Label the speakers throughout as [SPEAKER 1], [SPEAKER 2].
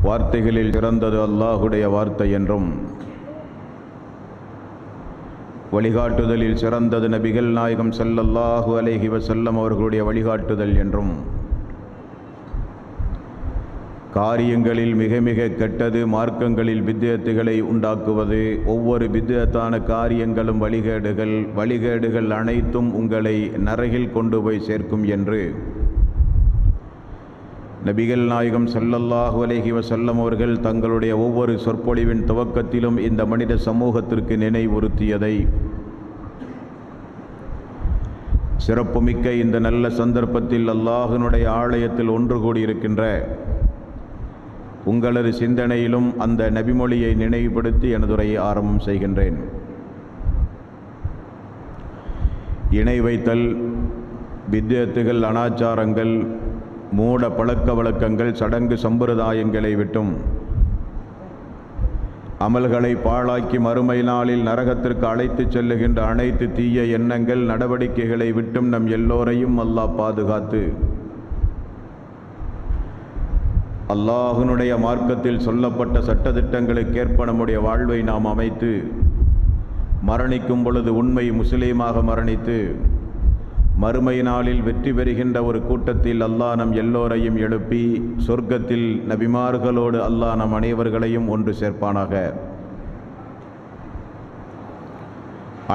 [SPEAKER 1] வார்த்தைகளில் சிறந்தது அல்லாஹுடைய வார்த்தை என்றும், வழிகாட்டுதலில் சிறந்தது நபிகள் நாயகம் ஸல்லல்லாஹு அலைஹி வஸல்லம் அவர்களுடைய வழிகாட்டுதல் என்றும், காரியங்களில் மிக மிக கெட்டது மார்க்கங்களில் பித்அத்துகளை உண்டாக்குவது, ஒவ்வொரு பித்அத்தான காரியங்களும் வழிகேடுகள் அனைத்தும் உங்களை நரகில் கொண்டு போய் சேர்க்கும் என்று நபிகள் நாயகம் ஸல்லல்லாஹு அலைஹி வஸல்லம் அவர்கள் தங்களுடைய ஒவ்வொரு சொற்பொழிவின் துவக்கத்திலும் இந்த மனித சமூகத்திற்கு நினைவுறுத்தியதை சிறப்புமிக்க இந்த நல்ல சந்தர்ப்பத்தில் அல்லாஹ்வினுடைய ஆலயத்தில் ஒன்று கூடியிருக்கின்ற உங்களது சிந்தனையிலும் அந்த நபிமொழியை நினைவுபடுத்தி எனதுரையை ஆரம்பம் செய்கின்றேன். இணை வைத்தல், பித்அத்துகள், அனாச்சாரங்கள், மூட பழக்க வழக்கங்கள், சடங்கு சம்பிரதாயங்களை விட்டும் அமல்களை பாழாக்கி மறுமை நாளில் நரகத்திற்கு அழைத்துச் செல்லுகின்ற அனைத்து தீய எண்ணங்கள் நடவடிக்கைகளை விட்டும் நம் எல்லோரையும் அல்லாஹ் பாதுகாத்து அல்லாஹ்வினுடைய மார்க்கத்தில் சொல்லப்பட்ட சட்டதிட்டங்களுக்கேற்ப நம்முடைய வாழ்வை நாம் அமைத்து மரணிக்கும் பொழுது உண்மை முஸ்லீமாக மரணித்து மறுமை நாளில் வெற்றி பெறுகின்ற ஒரு கூட்டத்தில் அல்லாஹ் நம் எல்லோரையும் எழுப்பி சொர்க்கத்தில் நபிமார்களோடு அல்லாஹ் நம் அனைவர்களையும் ஒன்று சேர்ப்பானாக.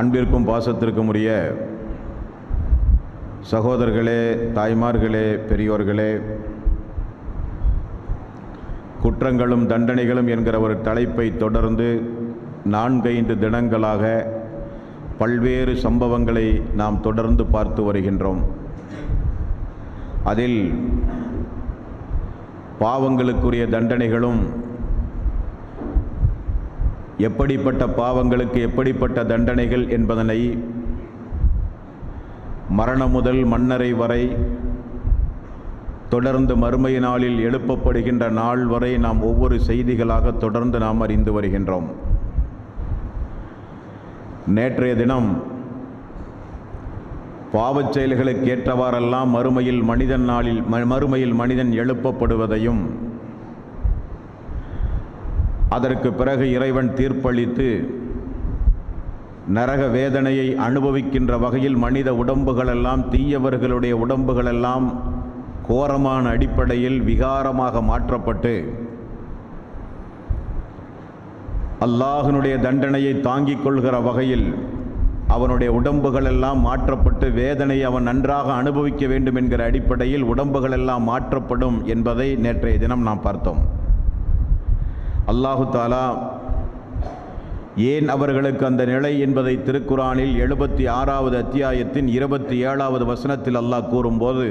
[SPEAKER 1] அன்பிற்கும் பாசத்திற்கும் உரிய சகோதரர்களே, தாய்மார்களே, பெரியோர்களே, குற்றங்களும் தண்டனைகளும் என்கிற ஒரு தலைப்பை தொடர்ந்து 4-5 தினங்களாக பல்வேறு சம்பவங்களை நாம் தொடர்ந்து பார்த்து வருகின்றோம். அதில் பாவங்களுக்குரிய தண்டனைகளும், எப்படிப்பட்ட பாவங்களுக்கு எப்படிப்பட்ட தண்டனைகள் என்பதனை மரணம் முதல் மண்ணறை வரை தொடர்ந்து மறுமை நாளில் எழுப்பப்படுகின்ற நாள் வரை நாம் ஒவ்வொரு செய்திகளாக தொடர்ந்து நாம் அறிந்து வருகின்றோம். நேற்றைய தினம் பாவச் செயல்களுக்கு ஏற்றவாறெல்லாம் மறுமையில் மனிதன் எழுப்பப்படுவதையும், அதற்கு பிறகு இறைவன் தீர்ப்பளித்து நரக வேதனையை அனுபவிக்கின்ற வகையில் மனித உடம்புகளெல்லாம், தீயவர்களுடைய உடம்புகளெல்லாம் கோரமான அடிப்படையில் விகாரமாக மாற்றப்பட்டு அல்லாஹ்வினுடைய தண்டனையை தாங்கிக் கொள்கிற வகையில் அவனுடைய உடம்புகளெல்லாம் மாற்றப்பட்டு வேதனையை அவன் நன்றாக அனுபவிக்க வேண்டும் என்கிற அடிப்படையில் உடம்புகளெல்லாம் மாற்றப்படும் என்பதை நேற்றைய தினம் நாம் பார்த்தோம். அல்லாஹு தஆலா ஏன் அவர்களுக்கு அந்த நிலை என்பதை திருக்குரானில் 76வது அத்தியாயத்தின் 27வது வசனத்தில் அல்லாஹ் கூறும்போது,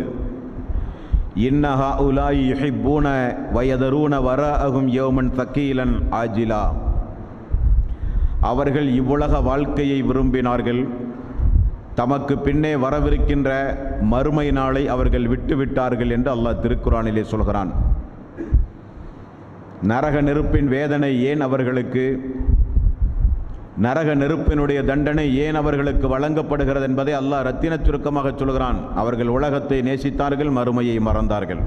[SPEAKER 1] இன்ன ஹாஉலாஇ யுஹிப்பூன வயதரூன வராஅஹும் யௌமன் தகீலன் ஆஜிலா, அவர்கள் இவ்வுலக வாழ்க்கையை விரும்பினார்கள், தமக்கு பின்னே வரவிருக்கின்ற மறுமை நாளை அவர்கள் விட்டுவிட்டார்கள் என்று அல்லாஹ் திருக்குரானிலே சொல்கிறான். நரக நெருப்பின் வேதனை ஏன் அவர்களுக்கு, நரக நெருப்பினுடைய தண்டனை ஏன் அவர்களுக்கு வழங்கப்படுகிறது என்பதை அல்லாஹ் ரத்தின சுருக்கமாக சொல்கிறான். அவர்கள் உலகத்தை நேசித்தார்கள், மறுமையை மறந்தார்கள்.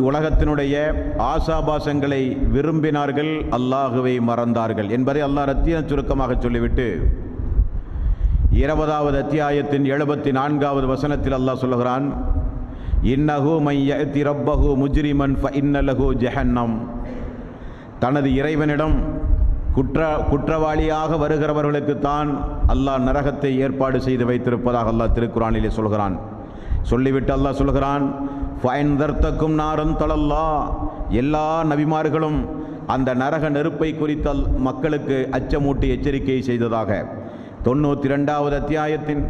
[SPEAKER 1] உலகத்தினுடைய ஆசாபாசங்களை விரும்பினார்கள், அல்லாஹுவை மறந்தார்கள் என்பதை அல்லாஹ் ரத்தின சுருக்கமாக சொல்லிவிட்டு 20வது அத்தியாயத்தின் 74வது வசனத்தில் அல்லாஹ் சொல்கிறான், இன்னஹு மன் யஅதி ரப்பஹு முஜ்ரிமன் ஃபஇன்ன லஹு ஜஹன்னம், தனது இறைவனிடம் குற்றவாளியாக வருகிறவர்களுக்கு தான் அல்லாஹ் நரகத்தை ஏற்பாடு செய்து வைத்திருப்பதாக அல்லாஹ் திருக்குரானிலே சொல்கிறான். சொல்லிவிட்டு அல்லாஹ் சொல்கிறான், ஃபைன்தர்த்தக்கும் நாரன் தலல்லா, எல்லா நபிமார்களும் அந்த நரக நெருப்பை குறித்த மக்களுக்கு அச்சமூட்டி எச்சரிக்கை செய்ததாக 92வது அத்தியாயத்தின்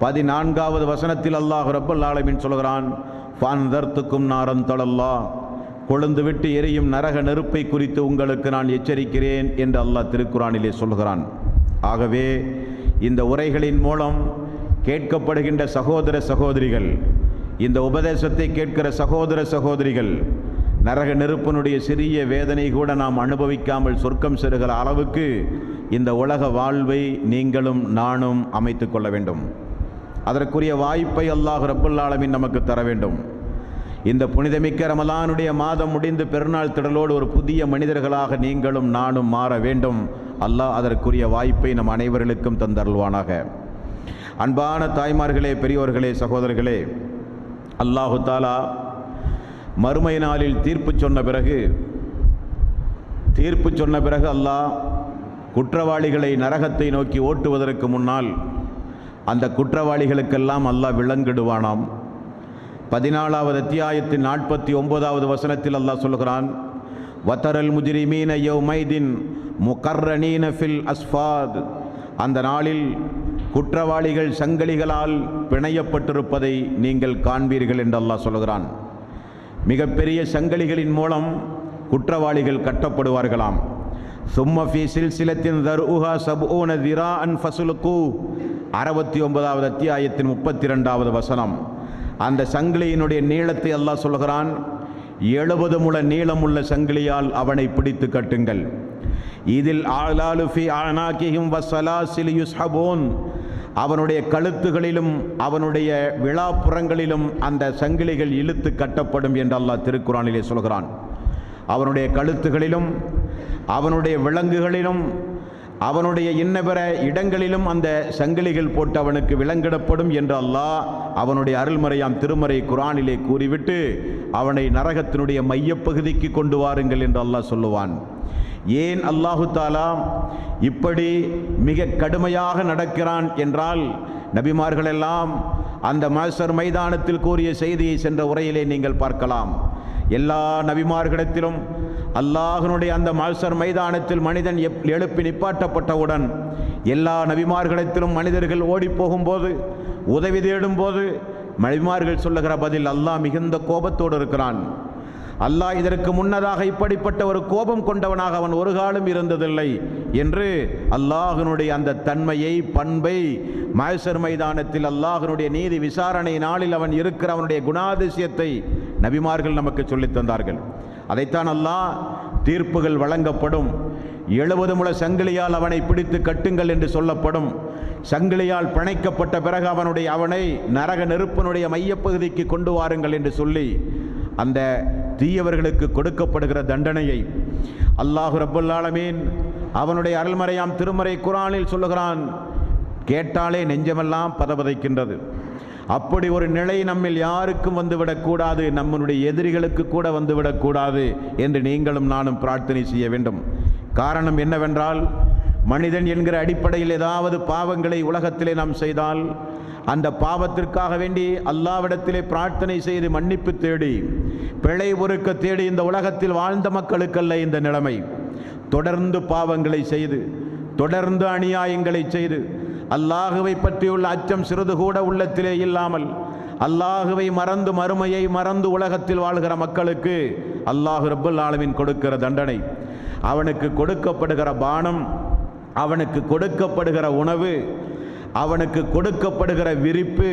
[SPEAKER 1] 14வது வசனத்தில் அல்லாஹ் ரப்பல் ஆலமீன் சொல்கிறான், ஃபைன்தர்த்தக்கும் நாரன் தலல்லா, கொழுந்து விட்டு எரியும் நரக நெருப்பை குறித்து உங்களுக்கு நான் எச்சரிக்கிறேன் என்று அல்லாஹ் திருக்குரானிலே சொல்கிறான். ஆகவே இந்த உரைகளின் மூலம் கேட்கப்படுகின்ற சகோதர சகோதரிகள், இந்த உபதேசத்தை கேட்கிற சகோதர சகோதரிகள், நரக நெருப்பினுடைய சிறிய வேதனை கூட நாம் அனுபவிக்காமல் சொர்க்கம் செல்கிற அளவுக்கு இந்த உலக வாழ்வை நீங்களும் நானும் அமைத்து கொள்ள வேண்டும். அதற்குரிய வாய்ப்பை அல்லாஹ் ரப்பல் ஆலமீன் நமக்கு தர வேண்டும். இந்த புனிதமிக்க ரமலானுடைய மாதம் முடிந்து பெருநாள் திடலோடு ஒரு புதிய மனிதர்களாக நீங்களும் நானும் மாற வேண்டும். அல்லாஹ் அதற்குரிய வாய்ப்பை நம் அனைவர்களுக்கும் தந்தருள்வானாக. அன்பான தாய்மார்களே, பெரியோர்களே, சகோதரர்களே, அல்லாஹு தாலா மறுமை நாளில் தீர்ப்பு சொன்ன பிறகு அல்லாஹ் குற்றவாளிகளை நரகத்தை நோக்கி ஓட்டுவதற்கு முன்னால் அந்த குற்றவாளிகளுக்கெல்லாம் அல்லாஹ் விலங்கிடுவானாம். 14வது அத்தியாயத்தின் 49வது வசனத்தில் அல்லாஹ் சொல்கிறான், வதரல் முஜ்ரிமீன யௌமைதின் முகர்ரனீன ஃபில் அஸ்ஃபாத். அந்த நாளில் குற்றவாளிகள் சங்கிலிகளால் பிணையப்பட்டிருப்பதை நீங்கள் காண்பீர்கள் என்று அல்லாஹ் சொல்கிறான். மிகப்பெரிய சங்கிலிகளின் மூலம் குற்றவாளிகள் கட்டப்படுவார்களாம். சும்ம ஃபீ சில்சிலத்தின் தர்உஹா சப்ஊன திராஅன் ஃபஸ்லுகு. 69வது அத்தியாயத்தின் 32வது வசனம். அந்த சங்கிலியினுடைய நீளத்தை அல்லாஹ் சொல்கிறான், 70 முழ நீளமுள்ள சங்கிலியால் அவனை பிடித்து கட்டுங்கள். இதில் ஆலாலு ஃபி அனாகிஹிம் வஸலாசில் யுஸ்ஹபூன். அவனுடைய கழுத்துகளிலும் அவனுடைய விழாப்புறங்களிலும் அந்த சங்கிலிகள் இழுத்து கட்டப்படும் என்று அல்லாஹ் திருக்குரானிலே சொல்கிறான். அவனுடைய கழுத்துகளிலும் அவனுடைய விலங்குகளிலும் அவனுடைய இன்னபிற இடங்களிலும் அந்த சங்கிலிகள் போட்டு அவனுக்கு விலங்கிடப்படும் என்று அல்லாஹ் அவனுடைய அருள்மறையாம் திருமறை குரானிலே கூறிவிட்டு அவனை நரகத்தினுடைய மையப்பகுதிக்கு கொண்டு வாருங்கள் என்று அல்லாஹ் சொல்லுவான். ஏன் அல்லாஹு தாலா இப்படி மிக கடுமையாக நடக்கிறான் என்றால், நபிமார்களெல்லாம் அந்த மஹ்ஷர் மைதானத்தில் கூறிய செய்தியை சென்ற உரையிலே நீங்கள் பார்க்கலாம். எல்லா நபிமார்களிடத்திலும் அல்லாஹ்வினுடைய அந்த மஹ்ஷர் மைதானத்தில் மனிதன் எழுப்பி நிப்பாட்டப்பட்டவுடன் எல்லா நபிமார்களிடத்திலும் மனிதர்கள் ஓடி போகும்போது, உதவி தேடும்போது நபிமார்கள் சொல்லுகிற பதில், அல்லாஹ் மிகுந்த கோபத்தோடு இருக்கிறான். அல்லாஹ் இதற்கு முன்னதாக இப்படிப்பட்ட ஒரு கோபம் கொண்டவனாக அவன் ஒரு காலம் இருந்ததில்லை என்று அல்லாஹ்வினுடைய அந்த தன்மையை, பண்பை மஹ்ஷர் மைதானத்தில் அல்லாஹ்வினுடைய நீதி விசாரணை நாளில் அவன் இருக்கிற அவனுடைய குணாதிசயத்தை நபிமார்கள் நமக்கு சொல்லித் தந்தார்கள். அதைத்தான் அல்லாஹ் தீர்ப்புகள் வழங்கப்படும், 70 முழ சங்கிலியால் அவனை பிடித்து கட்டுங்கள் என்று சொல்லப்படும். சங்கிலியால் பிணைக்கப்பட்ட பிறகு அவனை நரக நெருப்பினுடைய மையப்பகுதிக்கு கொண்டு வாருங்கள் என்று சொல்லி அந்த தீயவர்களுக்கு கொடுக்கப்படுகிற தண்டனையை அல்லாஹ் ரப்பல் ஆலமீன் அவனுடைய அருள்மறையாம் திருமறை குர்ஆனில் சொல்லுகிறான். கேட்டாலே நெஞ்சமெல்லாம் பதபதைக்கின்றது. அப்படி ஒரு நிலை நம்மில் யாருக்கும் வந்துவிடக்கூடாது, நம்முடைய எதிரிகளுக்கு கூட வந்துவிடக்கூடாது என்று நீங்களும் நானும் பிரார்த்தனை செய்ய வேண்டும். காரணம் என்னவென்றால், மனிதன் என்கிற அடிப்படையில் ஏதாவது பாவங்களை உலகத்திலே நாம் செய்தால் அந்த பாவத்திற்காக வேண்டி அல்லாஹ்விடத்திலே பிரார்த்தனை செய்து மன்னிப்பு தேடி பிழை பொறுக்க தேடி இந்த உலகத்தில் வாழ்ந்த மக்களுக்கல்ல இந்த நிலைமை. தொடர்ந்து பாவங்களை செய்து, தொடர்ந்து அநியாயங்களை செய்து, அல்லாஹுவை பற்றியுள்ள அச்சம் சிறிது கூட உள்ளத்திலே இல்லாமல் அல்லாஹுவை மறந்து மறுமையை மறந்து உலகத்தில் வாழ்கிற மக்களுக்கு அல்லாஹ் ரப்பல் ஆலமீன் கொடுக்கிற தண்டனை, அவனுக்கு கொடுக்கப்படுகிற பானம், அவனுக்கு கொடுக்கப்படுகிற உணவு, அவனுக்கு கொடுக்கப்படுகிற விரிப்பு,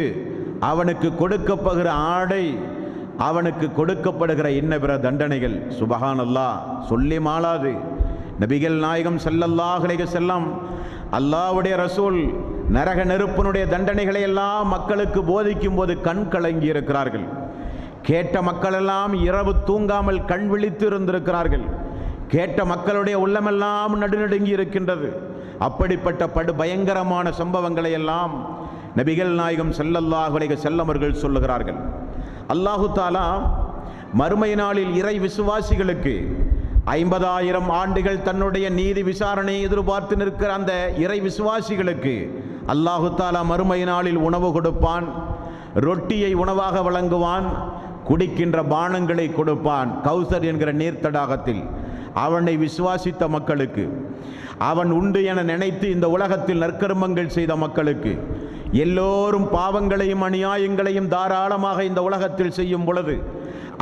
[SPEAKER 1] அவனுக்கு கொடுக்கப்படுகிற ஆடை, அவனுக்கு கொடுக்கப்படுகிற இன்னபிற தண்டனைகள் சுபஹானல்லாஹ் சொல்லி மாளாது. நபிகள் நாயகம் ஸல்லல்லாஹு அலைஹி வஸல்லம் அல்லாஹ்வுடைய ரசூல் நரக நெருப்பினுடைய தண்டனைகளை எல்லாம் மக்களுக்கு போதிக்கும் போது கண் கலங்கி இருக்கிறார்கள். கேட்ட மக்களெல்லாம் இரவு தூங்காமல் கண் விழித்து இருந்திருக்கிறார்கள். கேட்ட மக்களுடைய உள்ளமெல்லாம் நடுநடுங்கி இருக்கின்றது. அப்படிப்பட்ட பயங்கரமான சம்பவங்களை எல்லாம் நபிகள் நாயகம் ஸல்லல்லாஹு அலைஹி வஸல்லம் அவர்கள் சொல்லுகிறார்கள். அல்லாஹு தாலா மறுமை நாளில் இறை விசுவாசிகளுக்கு 50,000 ஆண்டுகள் தன்னுடைய நீதி விசாரணையை எதிர்பார்த்து நிற்கிற அந்த இறை விசுவாசிகளுக்கு அல்லாஹு தாலா மறுமை நாளில் உணவு கொடுப்பான். ரொட்டியை உணவாக வழங்குவான், குடிக்கின்ற பானங்களை கொடுப்பான். கௌசர் என்கிற நீர் தடாகத்தில் அவனை விசுவாசித்த மக்களுக்கு, அவன் உண்டு என நினைத்து இந்த உலகத்தில் நற்கர்மங்கள் செய்த மக்களுக்கு, எல்லோரும் பாவங்களையும் அநியாயங்களையும் தாராளமாக இந்த உலகத்தில் செய்யும் பொழுது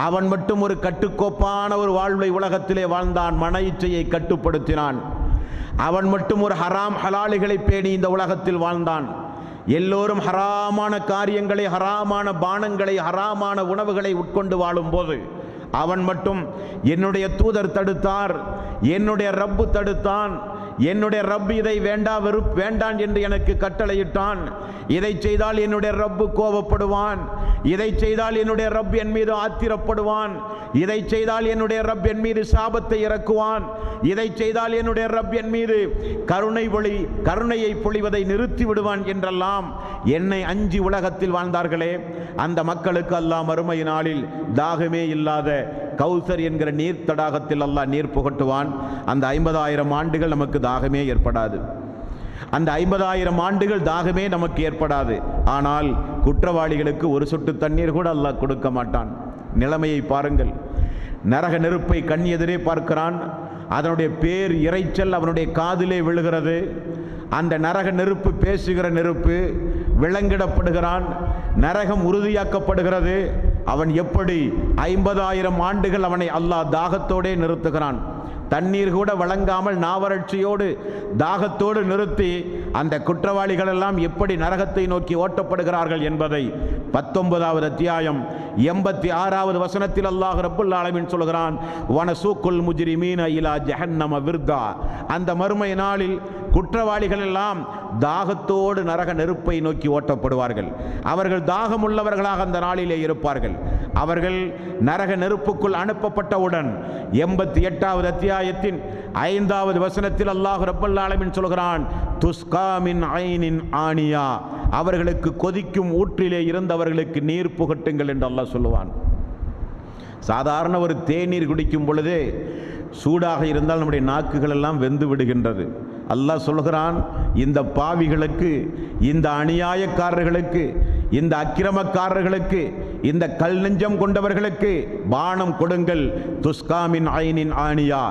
[SPEAKER 1] அவன் மட்டும் ஒரு கட்டுக்கோப்பான ஒரு வாழ்வை உலகத்திலே வாழ்ந்தான். மன இச்சையை கட்டுப்படுத்தினான். அவன் மட்டும் ஒரு ஹராம் ஹலாலிகளை பேணி இந்த உலகத்தில் வாழ்ந்தான். எல்லோரும் ஹராமான காரியங்களை, ஹராமான பானங்களை, ஹராமான உணவுகளை உட்கொண்டு வாழும் போது அவன் மட்டும் என்னுடைய தூதர் தடுத்தார், என்னுடைய ரப்பு தடுத்தான், என்னுடைய ரப் இதை வேண்டான் என்று எனக்கு கட்டளையிட்டான். இதை செய்தால் என்னுடைய ரப்பு கோபப்படுவான். இதை செய்தால் என்னுடைய ரப் என் மீது ஆத்திரப்படுவான். இதை செய்தால் என்னுடைய ரப் என் மீது சாபத்தை இறக்குவான். இதை செய்தால் என்னுடைய ரப் என் மீது கருணையை பொழிவதை நிறுத்தி விடுவான் என்றெல்லாம் என்னை அஞ்சி உலகத்தில் வாழ்ந்தார்களே, அந்த மக்களுக்கு அல்லாஹ் மறுமை நாளில் தாகமே இல்லாத கௌசர் என்கிற நீர் தடாகத்தில் அல்லாஹ் நீர் புகட்டுவான். அந்த 50,000 ஆண்டுகள் நமக்கு தாகமே ஏற்படாது. அந்த 50,000 ஆண்டுகள் தாகமே நமக்கு ஏற்படாது. ஆனால் குற்றவாளிகளுக்கு ஒரு சொட்டு தண்ணீர் கூட அல்லாஹ் கொடுக்க மாட்டான். நிலைமையை பாருங்கள். நரக நெருப்பை கண் எதிரே பார்க்கிறான். அதனுடைய பேர் இரைச்சல் அவனுடைய காதிலே விழுகிறது. அந்த நரக நெருப்பு பேசுகிற நெருப்பு, விலங்கிடப்படுகிறான். நரகம் உறுதியாக்கப்படுகிறது. அவன் எப்படி 50,000 ஆண்டுகள் அவனை அல்லாஹ் தாகத்தோடே நிறுத்துகிறான். தண்ணீர் கூட வழங்காமல் நாவறட்சியோடு தாகத்தோடு நிறுத்தி அந்த குற்றவாளிகள் எல்லாம் எப்படி நரகத்தை நோக்கி ஓட்டப்படுகிறார்கள் என்பதை 19வது அத்தியாயம் 86வது வசனத்தில் அல்லாஹ் ரப்புல் ஆலமீன் சொல்கிறான். வனசூக்குல் முஜ்ரிமீன இலா ஜஹன்னம விர்தா. அந்த மறுமை நாளில் குற்றவாளிகள் எல்லாம் தாகத்தோடு நரக நெருப்பை நோக்கி ஓட்டப்படுவார்கள். அவர்கள் தாகமுள்ளவர்களாக அந்த நாளிலே இருப்பார்கள். அவர்கள் நரக நெருப்புக்குள் அனுப்பப்பட்டவுடன் 88வது அத்தியாயத்தின் 5வது வசனத்தில் அல்லாஹ் ரப்பல் ஆலமீன் சொல்கிறான், துஸ்கா மின் ஐனின் ஆனியா. அவர்களுக்கு கொதிக்கும் ஊற்றிலே இருந்தவர்களுக்கு நீர் புகட்டுங்கள் என்று அல்லாஹ் சொல்லுவான். சாதாரண ஒரு தேநீர் குடிக்கும் பொழுதே சூடாக இருந்தால் நம்முடைய நாக்குகள் எல்லாம் வெந்து விடுகின்றது. அல்லாஹ் சொல்கிறான், இந்த பாவிகளுக்கு, இந்த அநியாயக்காரர்களுக்கு, இந்த அக்கிரமக்காரர்களுக்கு, இந்த கல் நெஞ்சம் கொண்டவர்களுக்கு பானம் கொடுங்கள். துஸ்காமின் ஐனின் ஆனியா.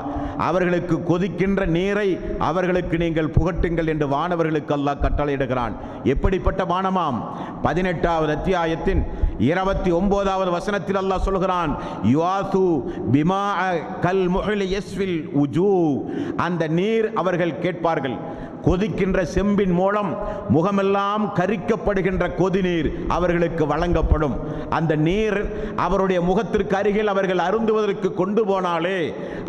[SPEAKER 1] அவர்களுக்கு கொதிக்கின்ற நீரை அவர்களுக்கு நீங்கள் புகட்டுங்கள் என்று வானவர்களுக்கு அல்லாஹ் கட்டளையிடுகிறான். எப்படிப்பட்ட பானமாம்? 18வது அத்தியாயத்தின் 29வது வசனத்தில் அல்லாஹ் சொல்கிறான், யுவாசு பிமா கல் முஹ்லி யஸ்வில் உஜூ. அந்த நீர் அவர்கள் கேட்பார்கள். கொதிக்கின்ற செம்பின் மூலம் முகமெல்லாம் கரிக்கப்படுகின்ற கொதிநீர் அவர்களுக்கு வழங்கப்படும். அந்த நீர் அவருடைய முகத்திற்கு அருகில் அவர்கள் அருந்துவதற்கு கொண்டு போனாலே